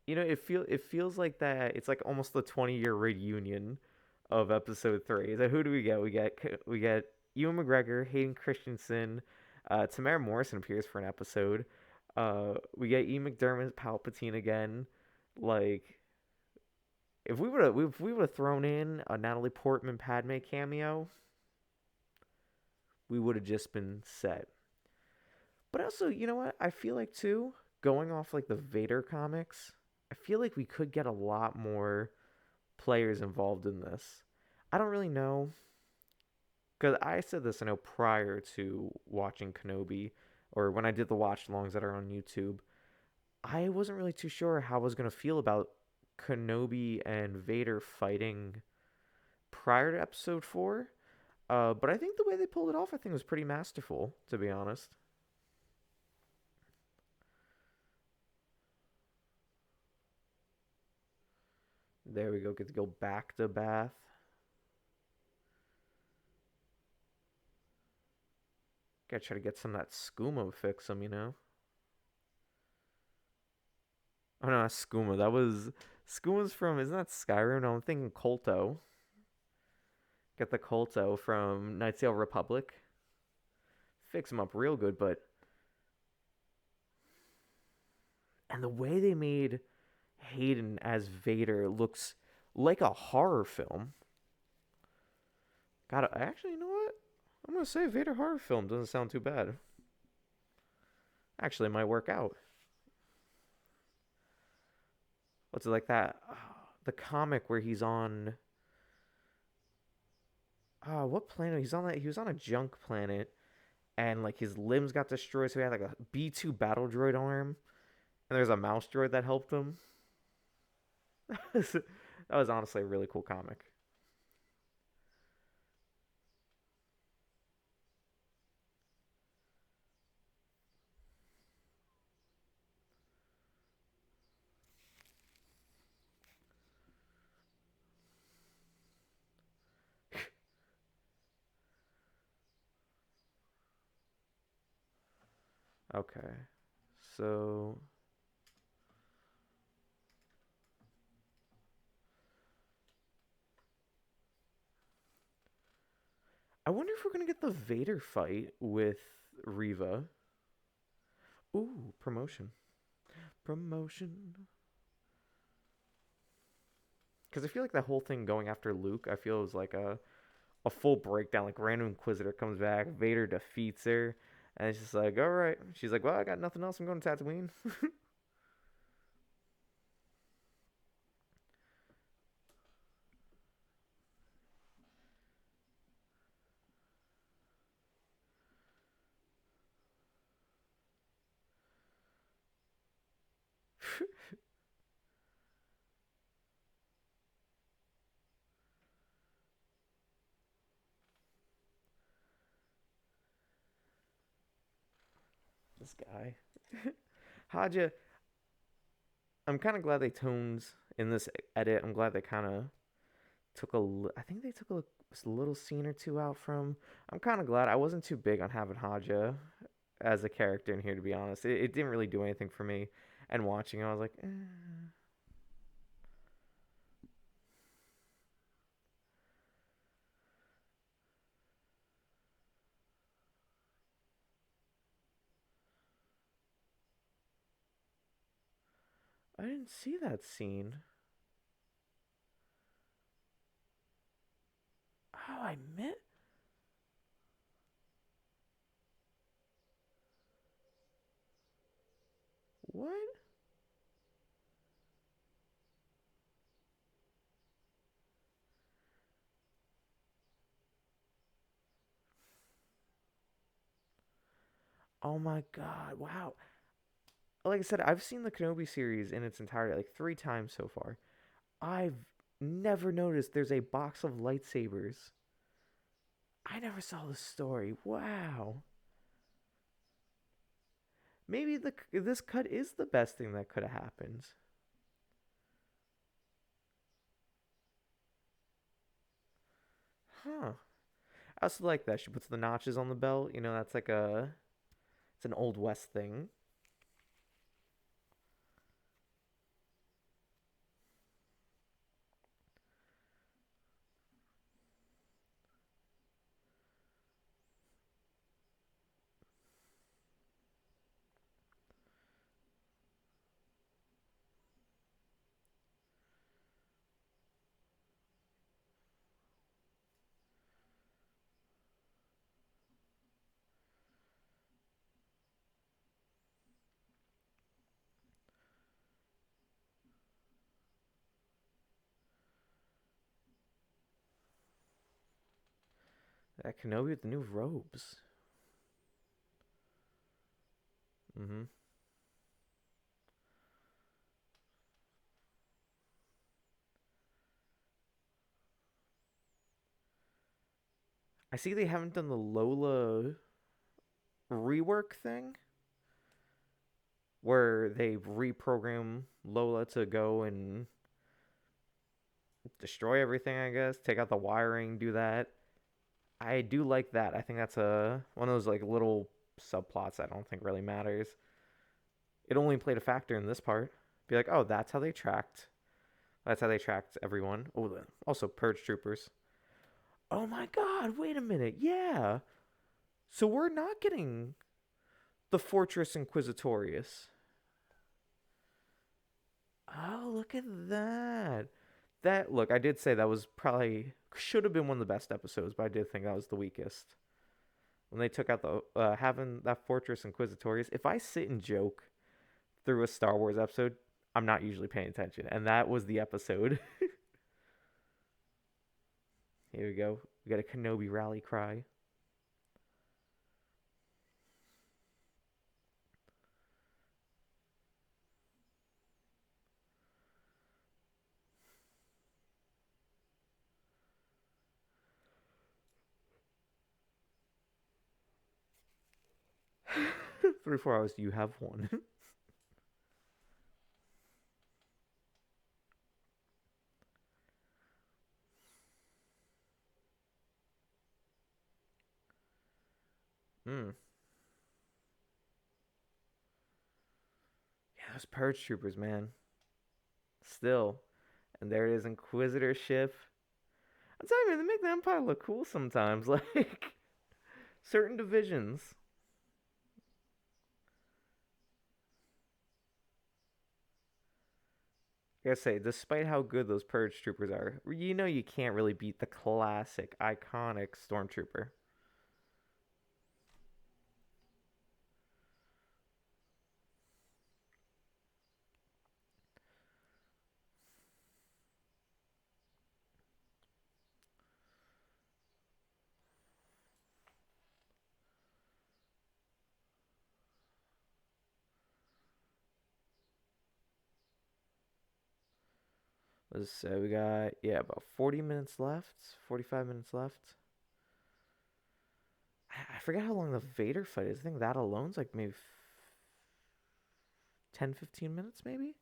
You know, it feels like that. It's like almost the 20-year reunion of Episode 3. So who do we get? We get Ewan McGregor, Hayden Christensen, Tamara Morrison appears for an episode. We get Ian McDermott as Palpatine again. Like if we would have thrown in a Natalie Portman Padme cameo, we would have just been set. But also, you know what? I feel like too, going off like the Vader comics, I feel like we could get a lot more players involved in this. I don't really know because I said this I know prior to watching Kenobi or when I did the watch alongs that are on YouTube. I wasn't really too sure how I was gonna feel about Kenobi and Vader fighting prior to Episode 4. But I think the way they pulled it off, I think was pretty masterful, to be honest. There we go. Get to go back to Bath. Gotta try to get some of that skooma fix him, you know? Oh no, not skooma. That was skooma's from isn't that Skyrim? No, I'm thinking Kolto. Get the Kolto from Nightsail Republic. Fix him up real good, but and the way they made Hayden as Vader looks like a horror film. God, actually, you know what? I'm gonna say Vader horror film doesn't sound too bad. Actually, it might work out. What's it like that? The comic where he's on What planet? He's on that. He was on a junk planet, and like his limbs got destroyed, so he had like a B2 battle droid arm, and there's a mouse droid that helped him. That was honestly a really cool comic. Okay, so I wonder if we're gonna get the Vader fight with Riva. Ooh, promotion, promotion. Because I feel like that whole thing going after Luke, I feel was like a full breakdown. Like random Inquisitor comes back, Vader defeats her, and it's just like, all right. She's like, well, I got nothing else. I'm going to Tatooine. This guy, Haja. I'm kind of glad they toned in this edit. I'm glad they kind of took a. I think they took a little scene or two out from. I'm kind of glad I wasn't too big on having Haja as a character in here. To be honest, it didn't really do anything for me. And watching, I was like, I didn't see that scene. Oh, I meant what? Oh my god! Wow. Like I said, I've seen the Kenobi series in its entirety like 3 times so far. I've never noticed there's a box of lightsabers. I never saw the story. Wow. Maybe the this cut is the best thing that could have happened. Huh. I also like that she puts the notches on the belt. You know, that's like a it's an old west thing. That Kenobi with the new robes. Mm-hmm. I see they haven't done the Lola rework thing where they reprogram Lola to go and destroy everything, I guess. Take out the wiring, do that. I do like that. I think that's a one of those like little subplots I don't think really matters. It only played a factor in this part. Be like, oh, that's how they tracked. That's how they tracked everyone. Oh, also purge troopers. Oh my god! Wait a minute. Yeah. So we're not getting the Fortress Inquisitorius. Oh, look at that. That look, I did say that was probably should have been one of the best episodes, but I did think that was the weakest. When they took out the having that Fortress Inquisitorius. If I sit and joke through a Star Wars episode, I'm not usually paying attention, and that was the episode. Here we go. We got a Kenobi rally cry. Three, 4 hours. You have one. Mm. Yeah, those purge troopers, man. Still. And there it is, Inquisitorship. I'm telling you, they make the Empire look cool sometimes. Like certain divisions. I gotta say, despite how good those purge troopers are, you know you can't really beat the classic, iconic stormtrooper. Let's say we got, yeah, about 40 minutes left, 45 minutes left. I forget how long the Vader fight is. I think that alone's like maybe 10, 15 minutes, maybe?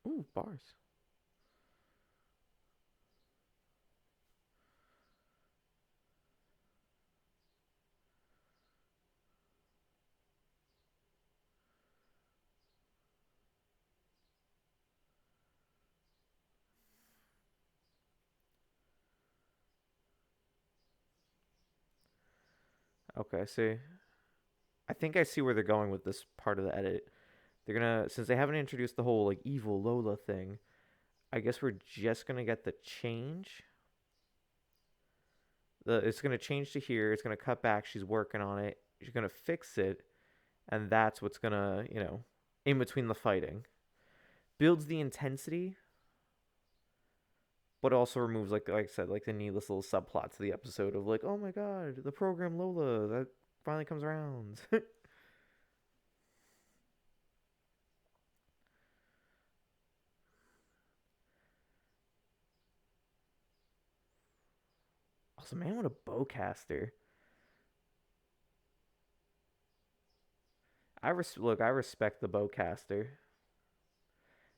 Ooh, bars. Okay, I see. I think I see where they're going with this part of the edit. They're gonna, since they haven't introduced the whole like evil Lola thing, I guess we're just gonna get the change. It's gonna change to here. It's gonna cut back. She's working on it. She's gonna fix it, and that's what's gonna, in between the fighting, builds the intensity, but also removes like I said, like the needless little subplots of the episode of like, oh my god, the program Lola that finally comes around. Also, man, what a bowcaster! Look. I respect the bowcaster.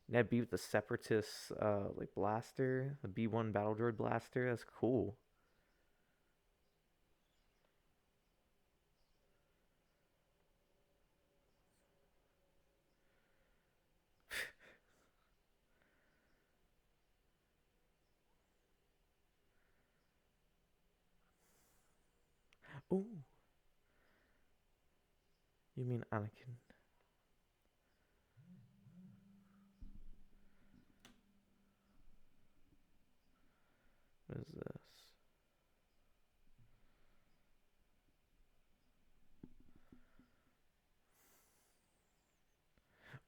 Ned B with the Separatist like blaster, the B1 battle droid blaster. That's cool. Ooh, you mean Anakin? What is this?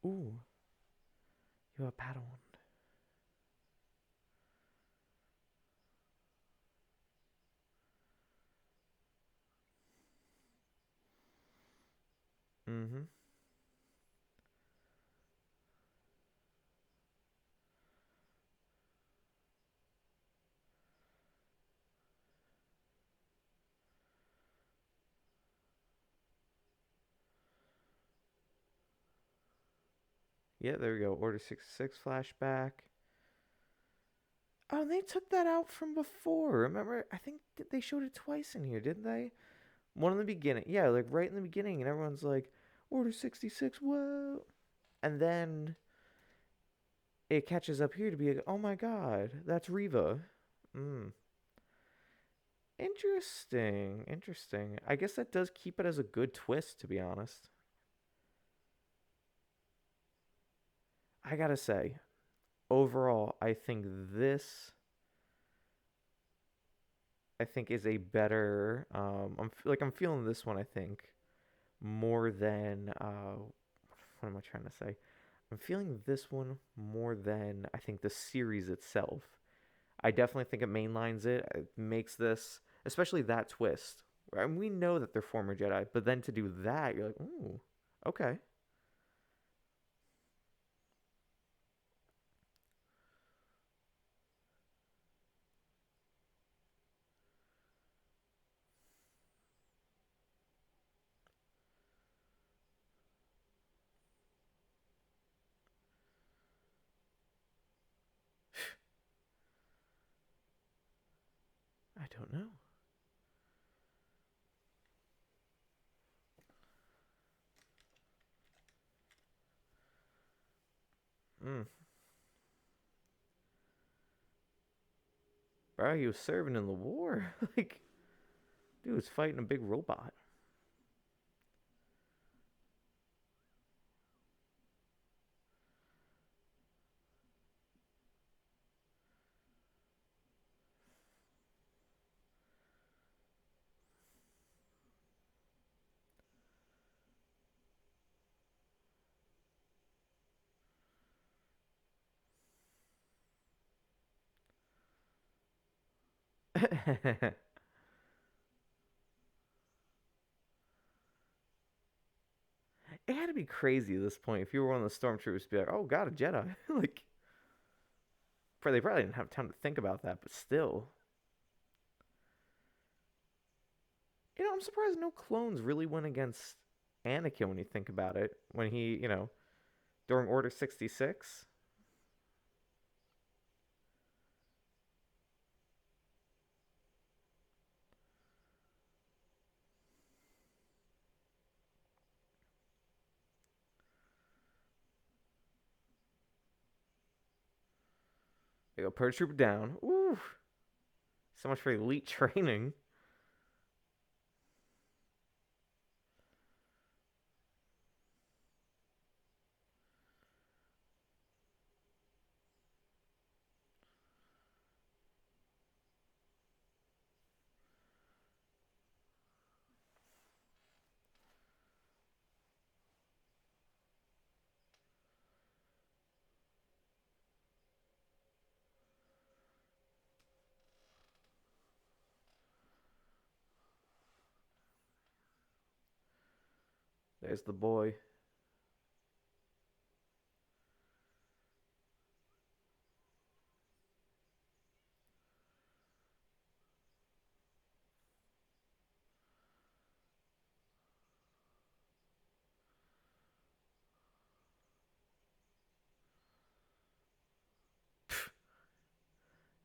Ooh, you have a Padawan. Mm-hmm. Yeah, there we go. Order 66 flashback. Oh, and they took that out from before. Remember? I think they showed it twice in here, didn't they? One in the beginning. Yeah, like right in the beginning, and everyone's like, Order 66, whoa. And then it catches up here to be like, oh my god, that's Riva. Mm. Interesting. Interesting. I guess that does keep it as a good twist, to be honest. I gotta say, overall, I think is a better. I'm feeling this one. I think more than what am I trying to say? I'm feeling this one more than I think the series itself. I definitely think it mainlines it. It makes this, especially that twist. And we know that they're former Jedi, but then to do that, you're like, ooh, okay. I don't know. Mm. Bro, he was serving in the war. Like, dude was fighting a big robot. It had to be crazy at this point if you were one of the stormtroopers to be like, oh, God, a Jedi. Like, they probably didn't have time to think about that, but still. I'm surprised no clones really went against Anakin when you think about it. When he, during Order 66, they go Purge Trooper down. Ooh, so much for elite training. There's the boy.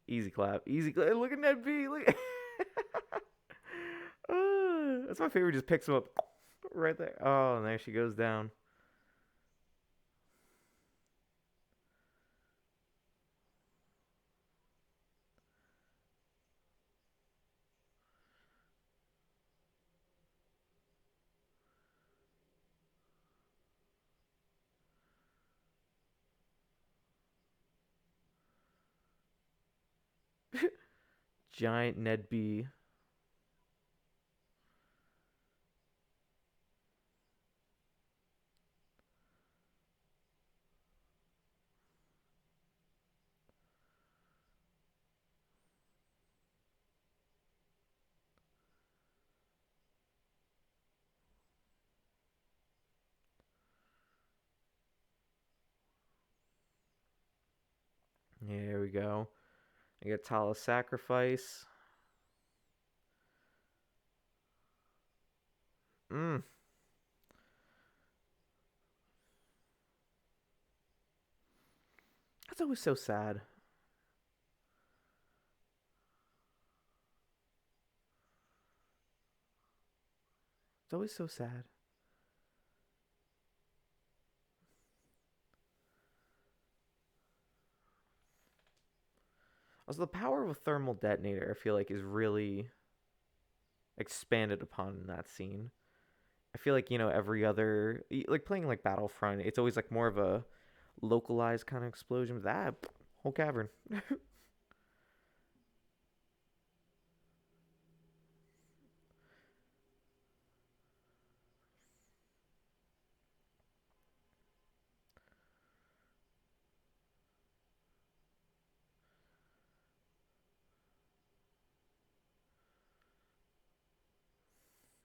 Easy clap. Easy clap. Look at that B. Look. That's my favorite. Just picks him up right there. Oh, and there she goes down. Giant Ned B. Here we go. I get Tala's sacrifice. Mm. That's always so sad. It's always so sad. Also, the power of a thermal detonator, I feel like, is really expanded upon in that scene. I feel like, every other, like playing like Battlefront, it's always like more of a localized kind of explosion. That whole cavern.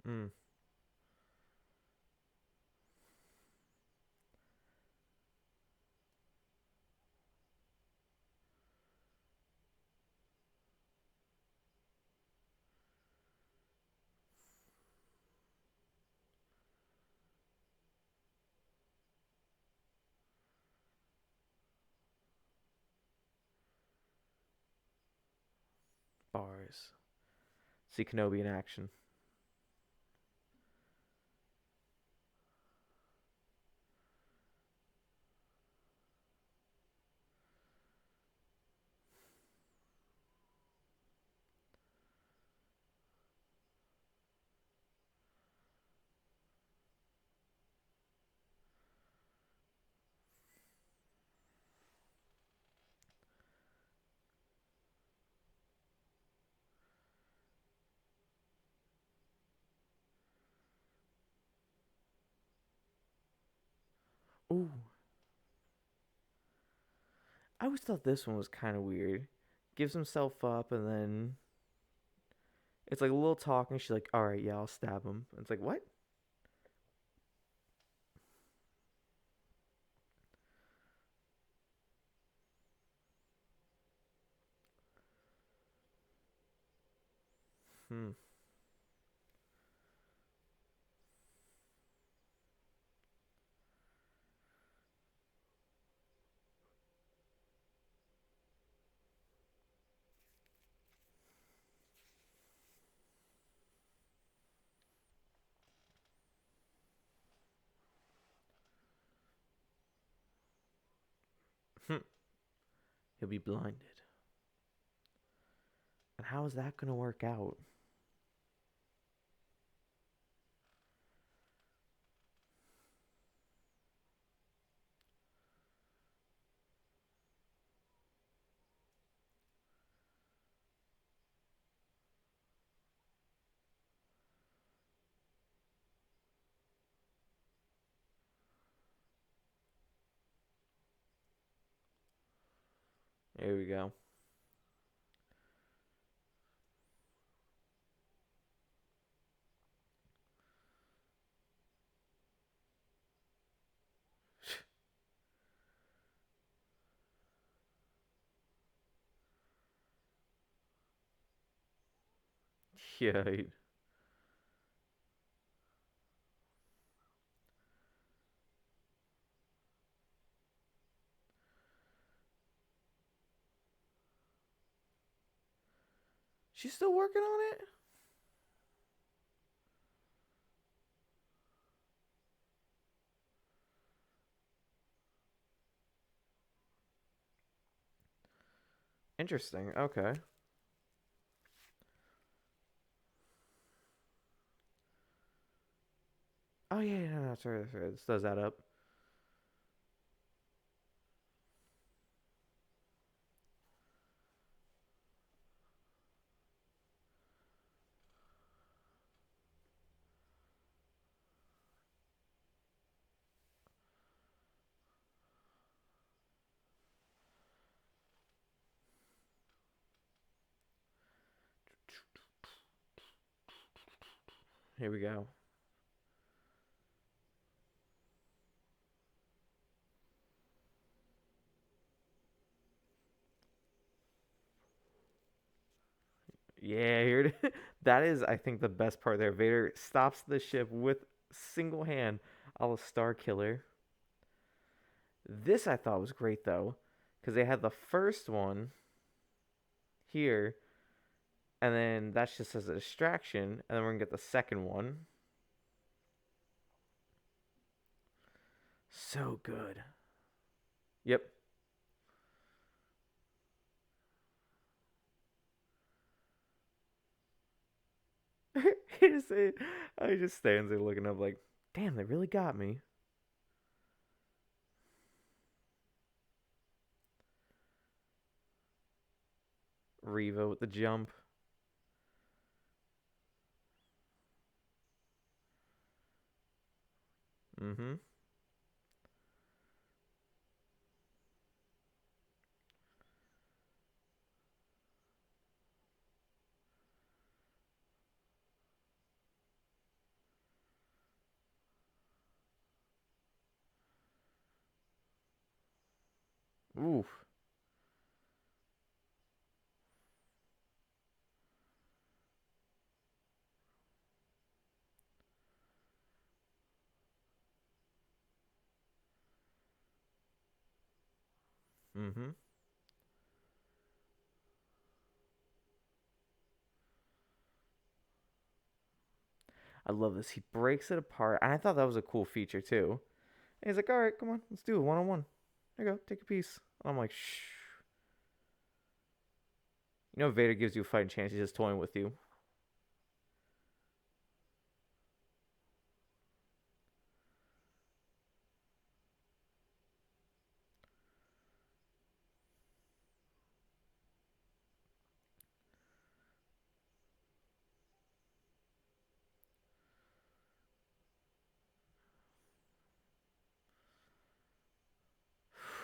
Mm. Bars. See Kenobi in action. Ooh. I always thought this one was kind of weird. Gives himself up and then it's like a little talking. She's like, "All right, yeah, I'll stab him." And it's like, "What?" Hmm. Hmm. He'll be blinded. And how is that gonna work out? There we go. Yeah. She's still working on it. Interesting. Okay. Oh yeah, yeah, no, that's right. That's right. This does that up. Here we go. Yeah, here it is. That is, I think, the best part there. Vader stops the ship with single hand, a la Star Killer. This I thought was great though, because they had the first one here, and then that's just as a distraction, and then we're gonna get the second one. So good. Yep. he just, he just stands there looking up like, damn, they really got me. Reva with the jump. Mm-hmm. Oof. Mm-hmm. I love this. He breaks it apart. And I thought that was a cool feature too. And he's like, all right, come on, let's do it one on one. There you go, take a piece. I'm like, shh. You know, Vader gives you a fighting chance. He's just toying with you.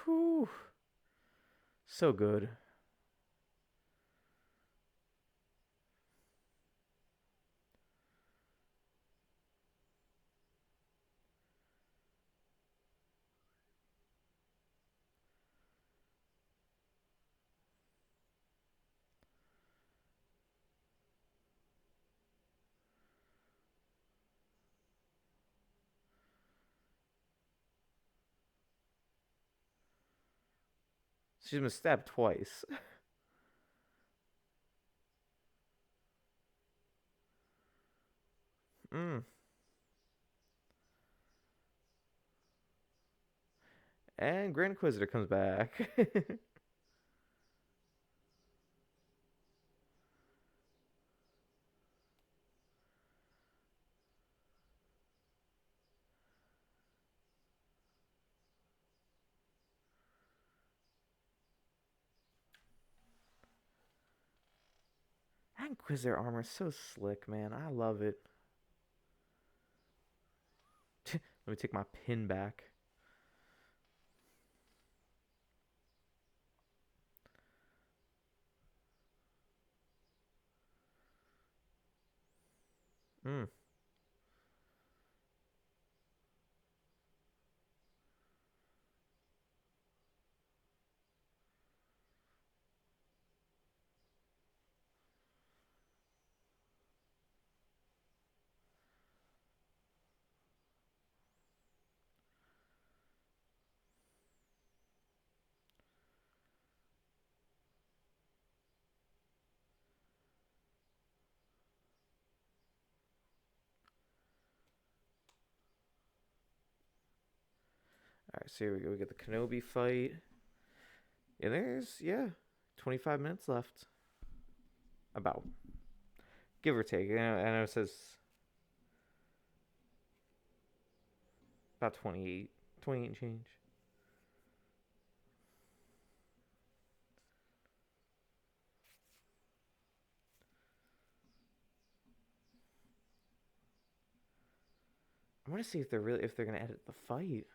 Whew. So good. She's been stabbed twice. Mm. And Grand Inquisitor comes back. That Inquisitor armor is so slick, man. I love it. Let me take my pin back. Mm. All right, so here we go. We get the Kenobi fight. Yeah, there's 25 minutes left. About, give or take. I know it says about 28, 28 and change. I want to see if they're gonna edit the fight.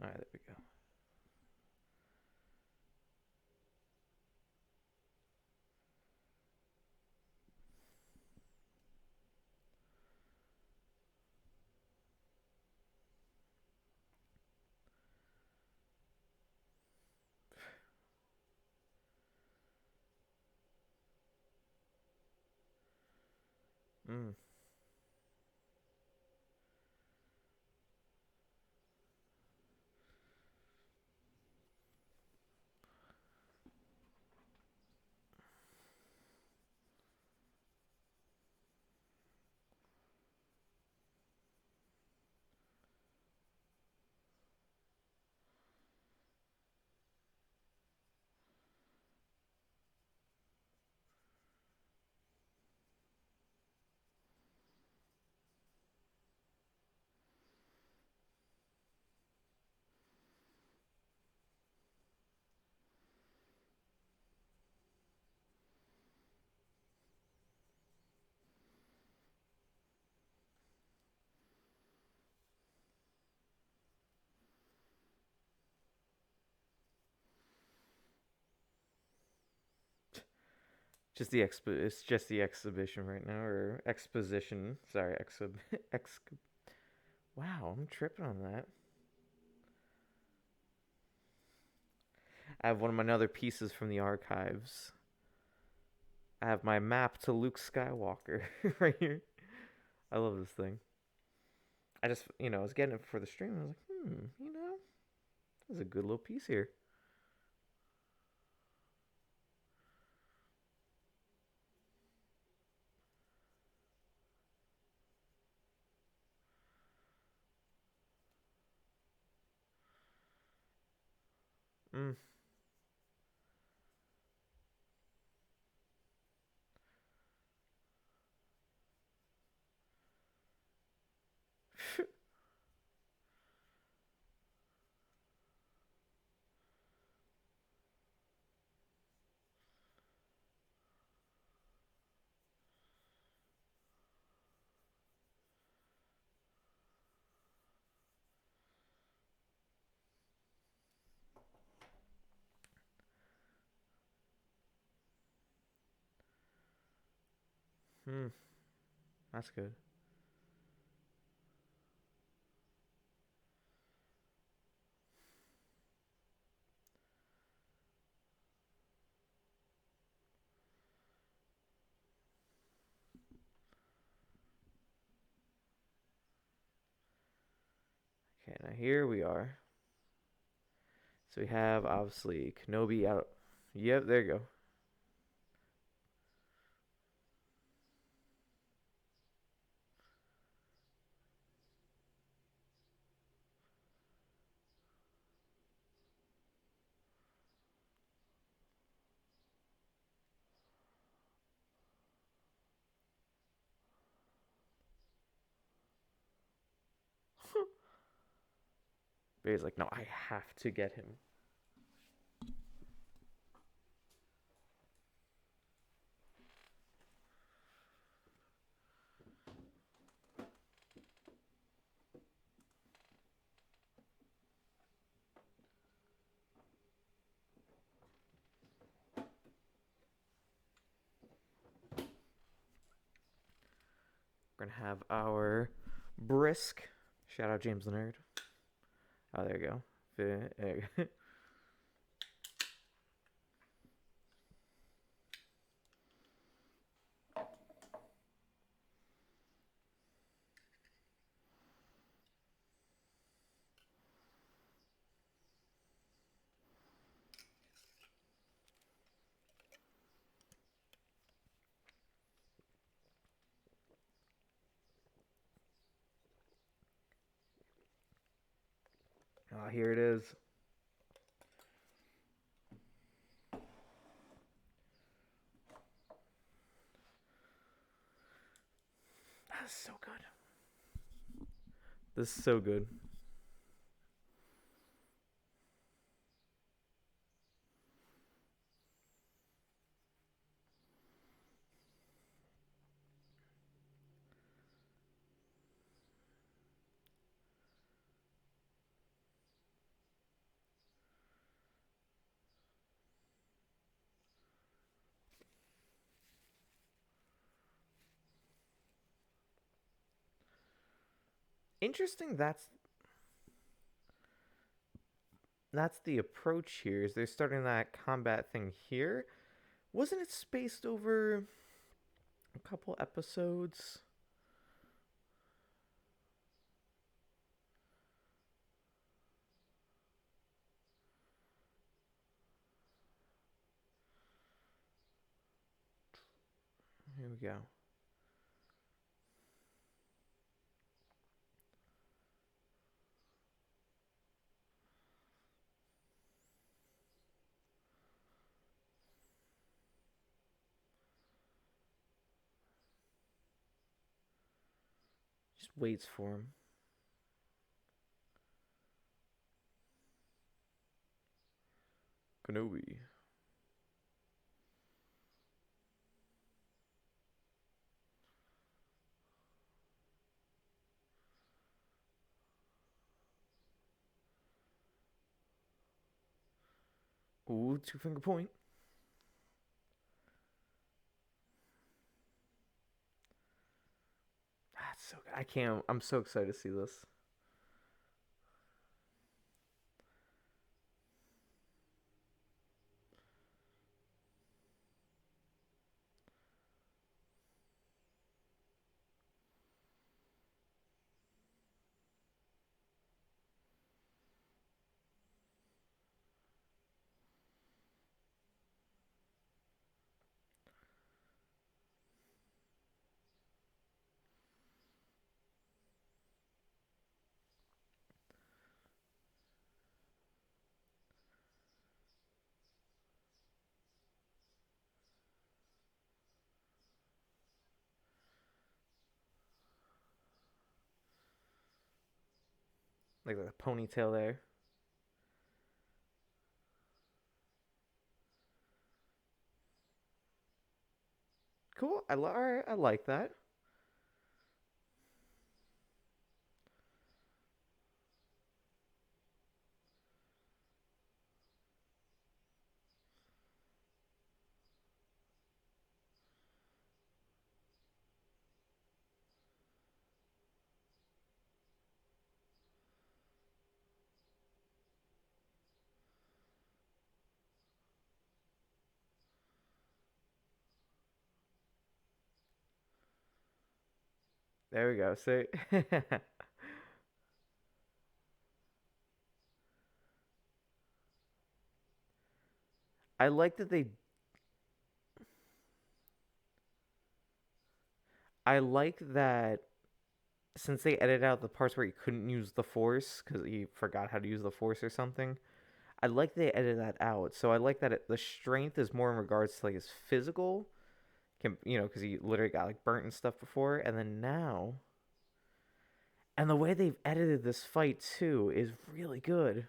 All right, there we go. Mm. It's just the exhibition right now, or exposition. Sorry, ex. Wow, I'm tripping on that. I have one of my other pieces from the archives. I have my map to Luke Skywalker right here. I love this thing. I just, I was getting it for the stream. I was like, there's a good little piece here. Mm. Hmm. That's good. Okay, now here we are. So we have obviously Kenobi out. Yep, there you go. But he's like, no, I have to get him. We're gonna have our brisk. Shout out James the Nerd. Oh, there you go. There you go. Oh, here it is. That's so good. This is so good. Interesting. That's the approach here. Is they're starting that combat thing here? Wasn't it spaced over a couple episodes? Here we go. Just waits for him. Kenobi. Ooh, two finger point. So I can't. I'm so excited to see this. Like the ponytail there. Cool. All right. I like that. There we go. See, I like that they. I like that since they edited out the parts where he couldn't use the force because he forgot how to use the force or something. I like they edited that out. So I like that the strength is more in regards to like his physical, because he literally got like burnt and stuff before, and then now, and the way they've edited this fight too is really good.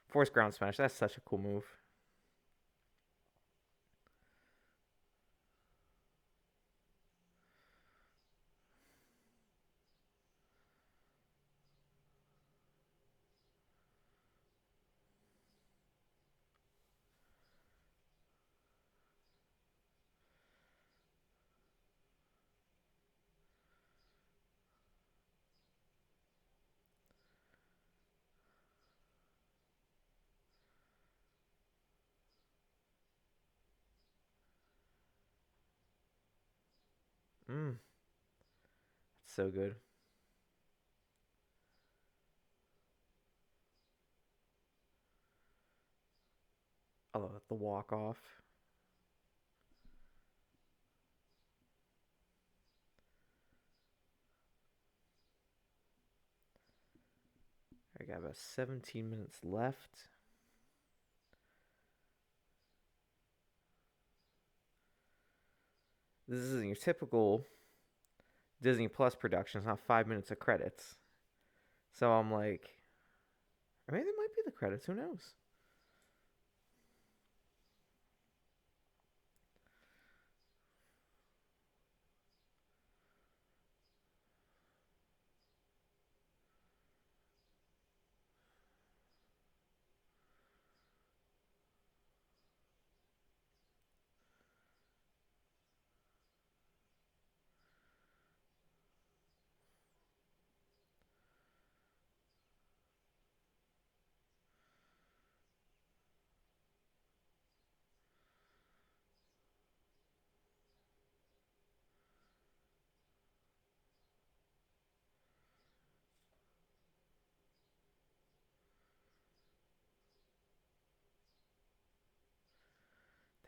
Force ground smash. That's such a cool move. Mm, it's so good. I love the walk off. I got about 17 minutes left. This isn't your typical Disney Plus production. It's not 5 minutes of credits. So I'm like, or maybe it might be the credits. Who knows?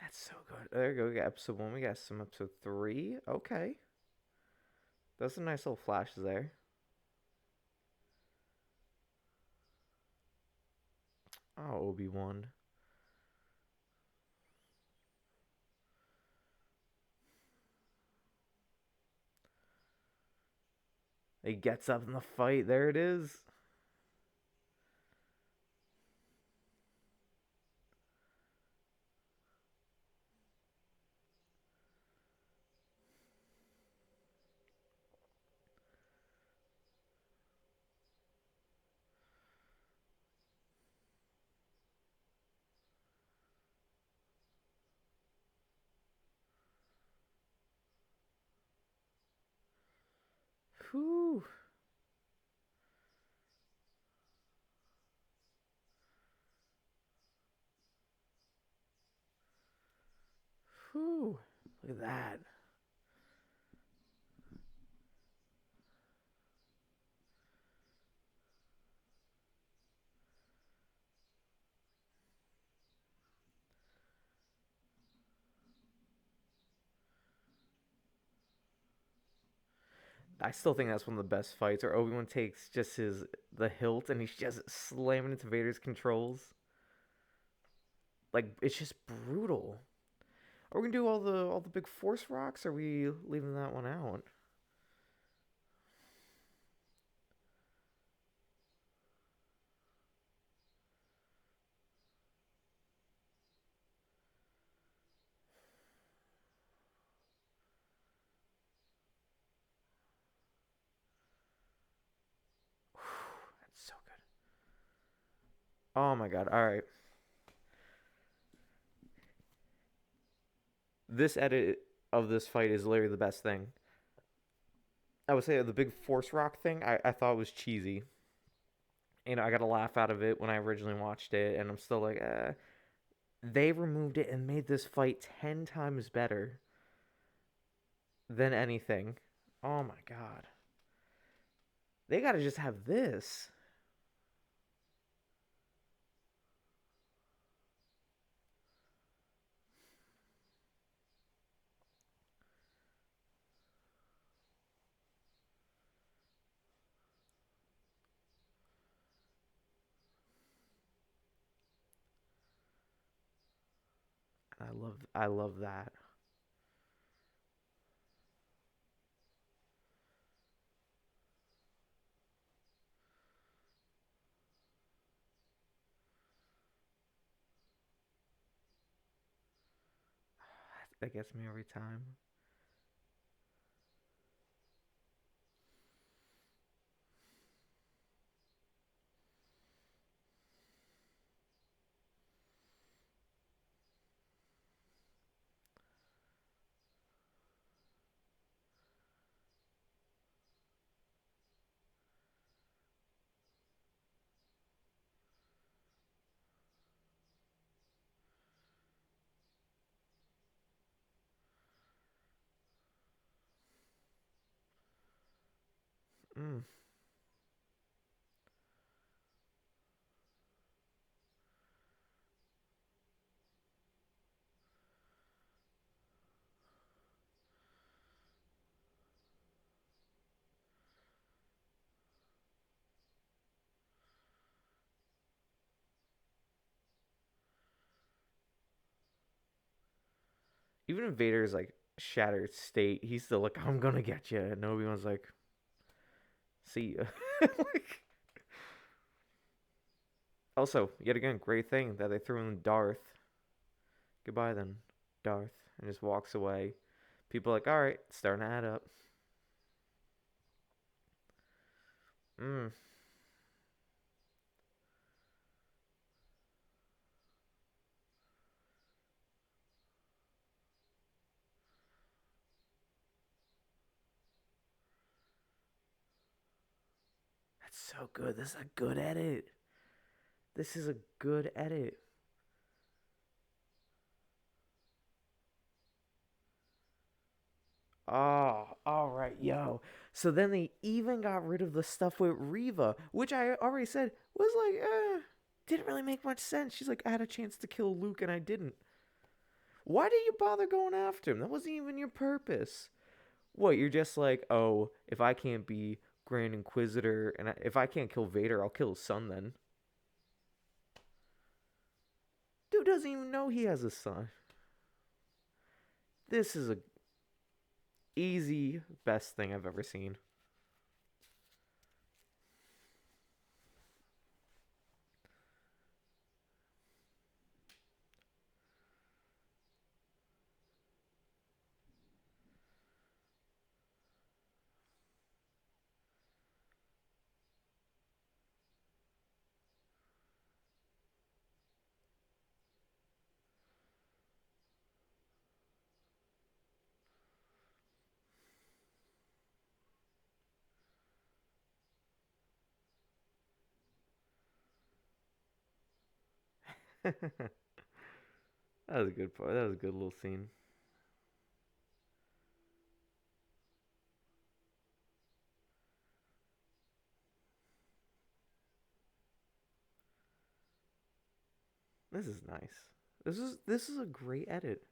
That's so good. There you go. We got episode one. We got some episode three. Okay. Those some nice little flashes there. Oh, Obi-Wan. He gets up in the fight. There it is. Whew. Whew. Look at that. I still think that's one of the best fights. Or Obi Wan takes just his the hilt and he's just slamming into Vader's controls. Like it's just brutal. Are we gonna do all the big force rocks? Or are we leaving that one out? That's so good. Oh my god! All right, this edit of this fight is literally the best thing. I would say the big force rock thing. I thought was cheesy. I got a laugh out of it when I originally watched it, and I'm still like, They removed it and made this fight 10 times better than anything. Oh my god. They gotta just have this. I love that. That gets me every time. Mm. Even in Vader's like shattered state, he's still like, I'm gonna get you. And Obi-Wan's like, see ya. Like, also, yet again, great thing that they threw in Darth. Goodbye then, Darth. And just walks away. People are like, alright, starting to add up. Mm. That's so good. This is a good edit. This is a good edit. Oh, all right, yo. So then they even got rid of the stuff with Riva, which I already said was like, didn't really make much sense. She's like, I had a chance to kill Luke and I didn't. Why did you bother going after him? That wasn't even your purpose. What, you're just like, oh, if I can't be Grand Inquisitor and if I can't kill Vader, I'll kill his son then. Dude doesn't even know he has a son. This is a easy best thing I've ever seen. That was a good part. That was a good little scene. This is nice. This is a great edit.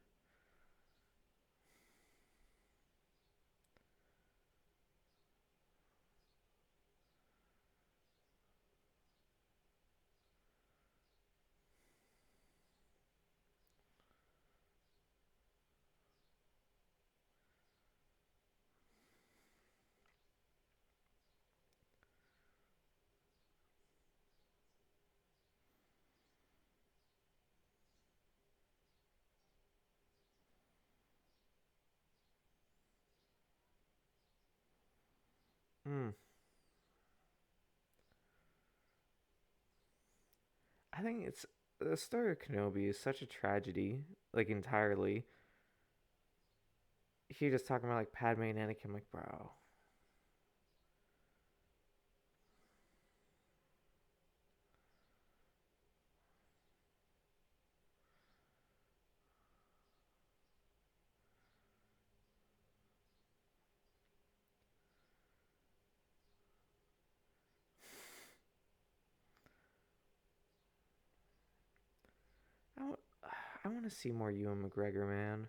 Mm. I think it's the story of Kenobi is such a tragedy, like entirely. He just talking about like Padme and Anakin, like bro. I want, I want to see more Ewan McGregor, man.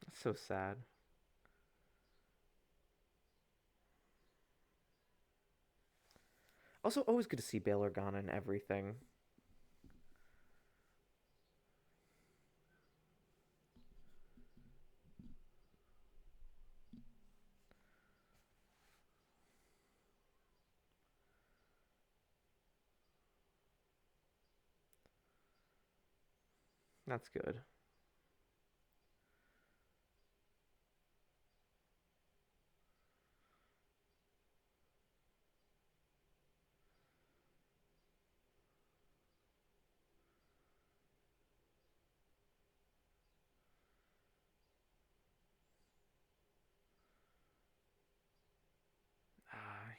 That's so sad. Also, always good to see Bail Organa and everything. That's good.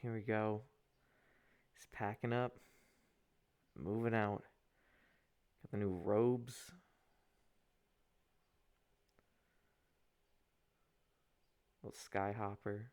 Here we go. He's packing up, moving out. Got the new robes. Little skyhopper.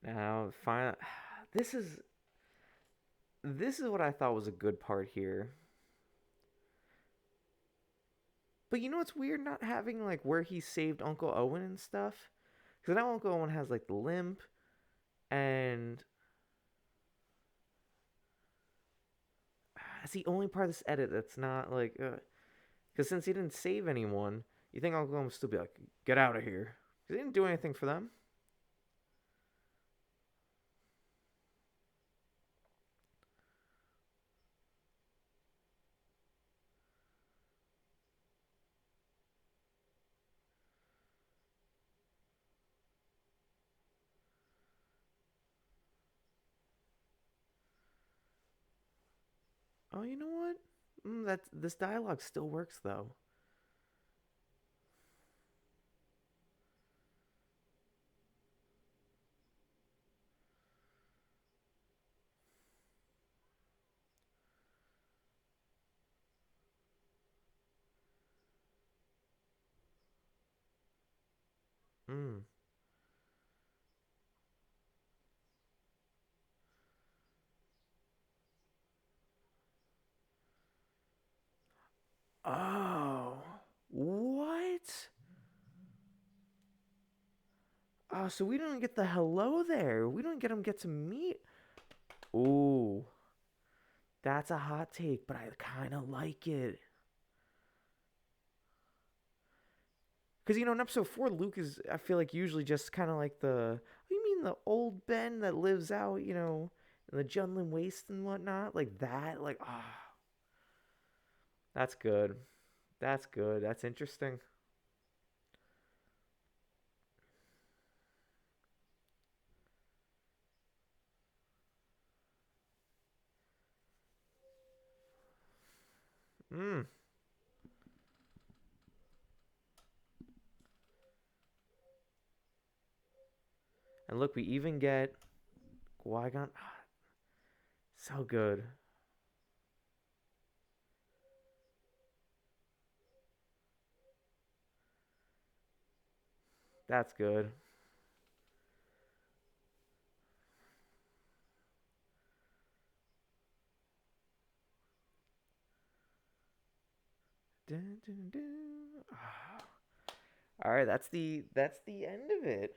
Now, final. This is this is what I thought was a good part here. But you know what's weird? Not having like where he saved Uncle Owen and stuff. Because now Uncle Owen has like the limp, and that's the only part of this edit that's not like. Because since he didn't save anyone, you think Uncle Owen would still be like, "Get out of here." Because he didn't do anything for them. Oh, you know what? That this dialogue still works though. Mm. Oh, so we don't get the hello there. We don't get to meet. Ooh, that's a hot take, but I kind of like it. Because, in episode 4, Luke is, I feel like, usually just kind of like you mean the old Ben that lives out, in the Junlin Waste and whatnot? Like that? Like, that's good. That's good. That's interesting. Mm. And look, we even get Qui-Gon. So good. That's good. Dun, dun, dun. All right, that's the end of it.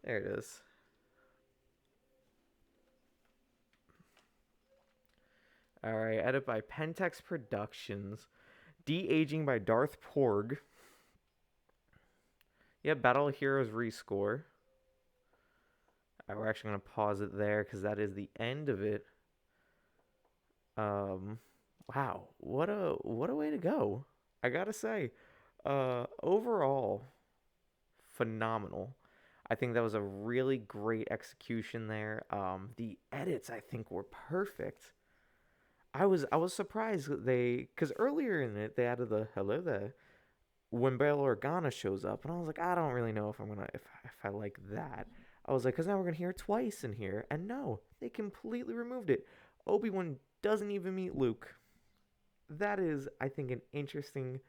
There it is. All right, edited by Pentex Productions. De-aging by Darth Porg. Yeah, Battle of Heroes rescore. All right, we're actually gonna pause it there because that is the end of it. Um, wow, what a way to go! I gotta say, overall, phenomenal. I think that was a really great execution there. The edits I think were perfect. I was surprised that because earlier in it they added the hello there when Bail Organa shows up, and I was like, I don't really know if I'm gonna if I like that. I was like, because now we're gonna hear it twice in here, and no, they completely removed it. Obi-Wan doesn't even meet Luke. That is, I think, an interesting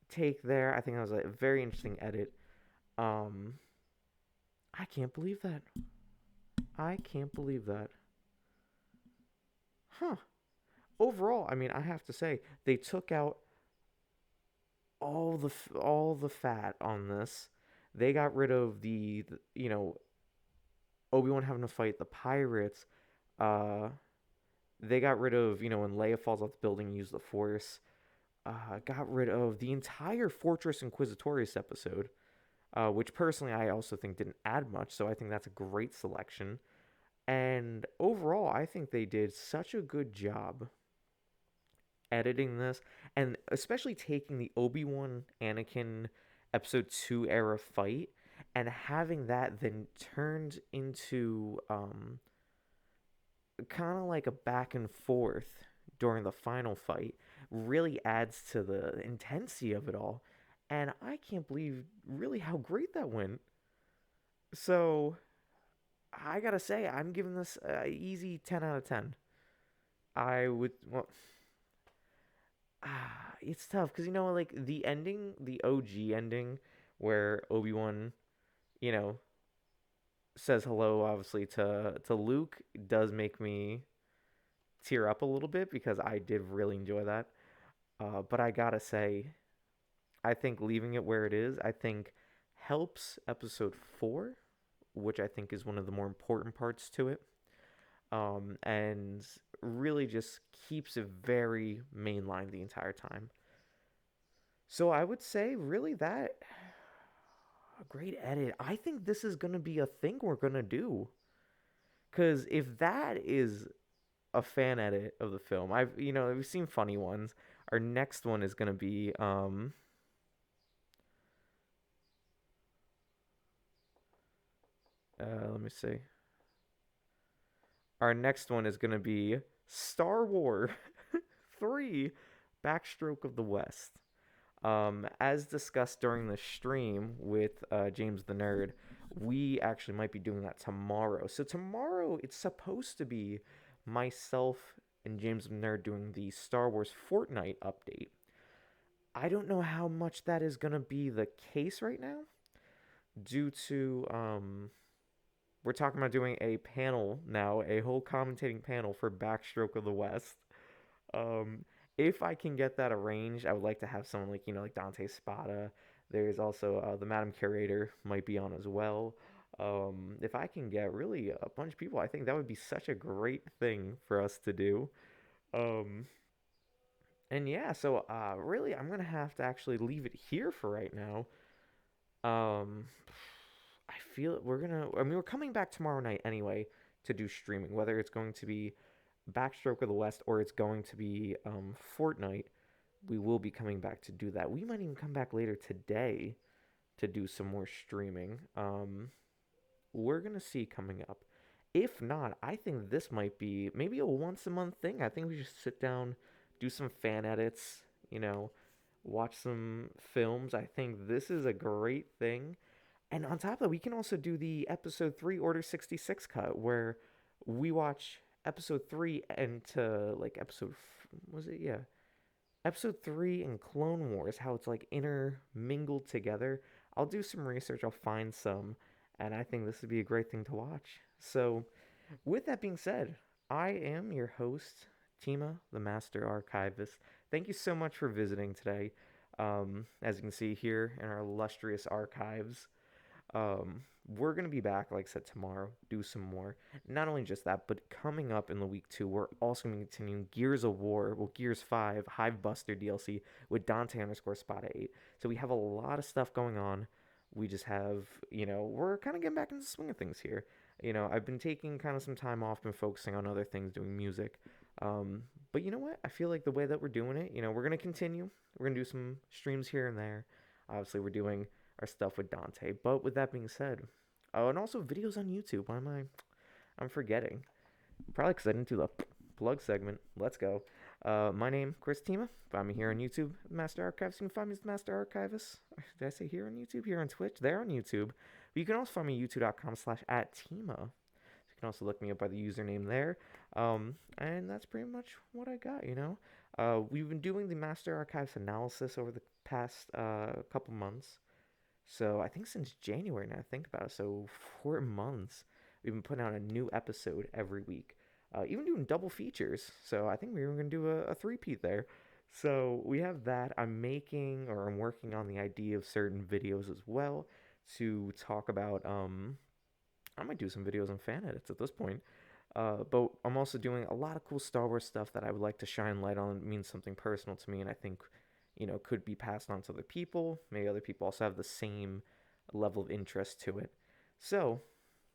take there. I think that was a very interesting edit. Um, I can't believe that. I can't believe that. Huh. Overall, I mean, I have to say they took out all the fat on this. They got rid of the Obi-Wan having to fight the pirates. Uh, they got rid of when Leia falls off the building and use the Force. Got rid of the entire Fortress Inquisitorius episode, which personally I also think didn't add much. So I think that's a great selection. And overall, I think they did such a good job editing this, and especially taking the Obi-Wan Anakin episode 2 era fight and having that then turned into kind of like a back and forth during the final fight really adds to the intensity of it all. And I can't believe really how great that went. So I gotta say, I'm giving this a easy 10 out of 10. I would, well, it's tough because like the ending, the OG ending, where Obi-Wan, you know, says hello, obviously to Luke, does make me tear up a little bit because I did really enjoy that. But I gotta say, I think leaving it where it is, I think helps Episode 4, which I think is one of the more important parts to it. And really just keeps it very mainline the entire time. So I would say really that a great edit. I think this is gonna be a thing we're gonna do. Cause if that is a fan edit of the film, we've seen funny ones. Our next one is gonna be let me see. Our next one is gonna be Star Wars 3 Backstroke of the West. As discussed during the stream with James the Nerd, we actually might be doing that tomorrow. So tomorrow it's supposed to be myself and James the Nerd doing the Star Wars Fortnite update. I don't know how much that is gonna be the case right now, due to we're talking about doing a panel now, a whole commentating panel for Backstroke of the West. Um, if I can get that arranged, I would like to have someone like like Dante Spada There's also the Madam Curator might be on as well. If I can get really a bunch of people, I think that would be such a great thing for us to do. Um, and yeah, so really, I'm gonna have to actually leave it here for right now. Um, I feel we're gonna. I mean, we're coming back tomorrow night anyway to do streaming, whether it's going to be Backstroke of the West or it's going to be Fortnite. We will be coming back to do that. We might even come back later today to do some more streaming. We're gonna see coming up. If not, I think this might be maybe a once a month thing. I think we should sit down, do some fan edits, you know, watch some films. I think this is a great thing. And on top of that, we can also do the episode 3 Order 66 cut where we watch episode 3 and to like was it? Yeah. Episode 3 in Clone Wars, how it's like intermingled together. I'll do some research, I'll find some, and I think this would be a great thing to watch. So, with that being said, I am your host, Tima, the Master Archivist. Thank you so much for visiting today. As you can see here in our illustrious archives, we're gonna be back, like I said, tomorrow. Do some more. Not only just that, but coming up in the week two, we're also gonna be continuing Gears of War, well, Gears 5, Hive Buster DLC with Dante underscore Spot 8. So we have a lot of stuff going on. We just have, we're kind of getting back into the swing of things here. I've been taking kind of some time off, been focusing on other things, doing music. But you know what? I feel like the way that we're doing it, we're gonna continue. We're gonna do some streams here and there. Obviously, we're doing our stuff with Dante. But with that being said, oh, and also videos on YouTube. Why am I? I'm forgetting. Probably because I didn't do the plug segment. Let's go. My name, Chris Tima. Find me here on YouTube, Master Archives. You can find me as Master Archivist. Did I say here on YouTube? Here on Twitch? There on YouTube. But you can also find me youtube.com/@Tima. You can also look me up by the username there. And that's pretty much what I got, we've been doing the Master Archives analysis over the past couple months. So I think since January now, I think about it. So 4 months, we've been putting out a new episode every week, even doing double features. So I think we were going to do a three-peat there. So we have that. I'm working on the idea of certain videos as well to talk about. I might do some videos on fan edits at this point. But I'm also doing a lot of cool Star Wars stuff that I would like to shine light on. It means something personal to me, and I think could be passed on to other people. Maybe other people also have the same level of interest to it. So,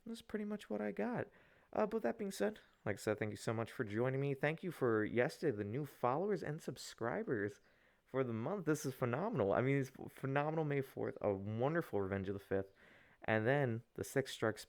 that's pretty much what I got. But that being said, like I said, thank you so much for joining me. Thank you for yesterday, the new followers and subscribers for the month. This is phenomenal. I mean, it's phenomenal May 4th, a wonderful Revenge of the 5th, and then the 6th strikes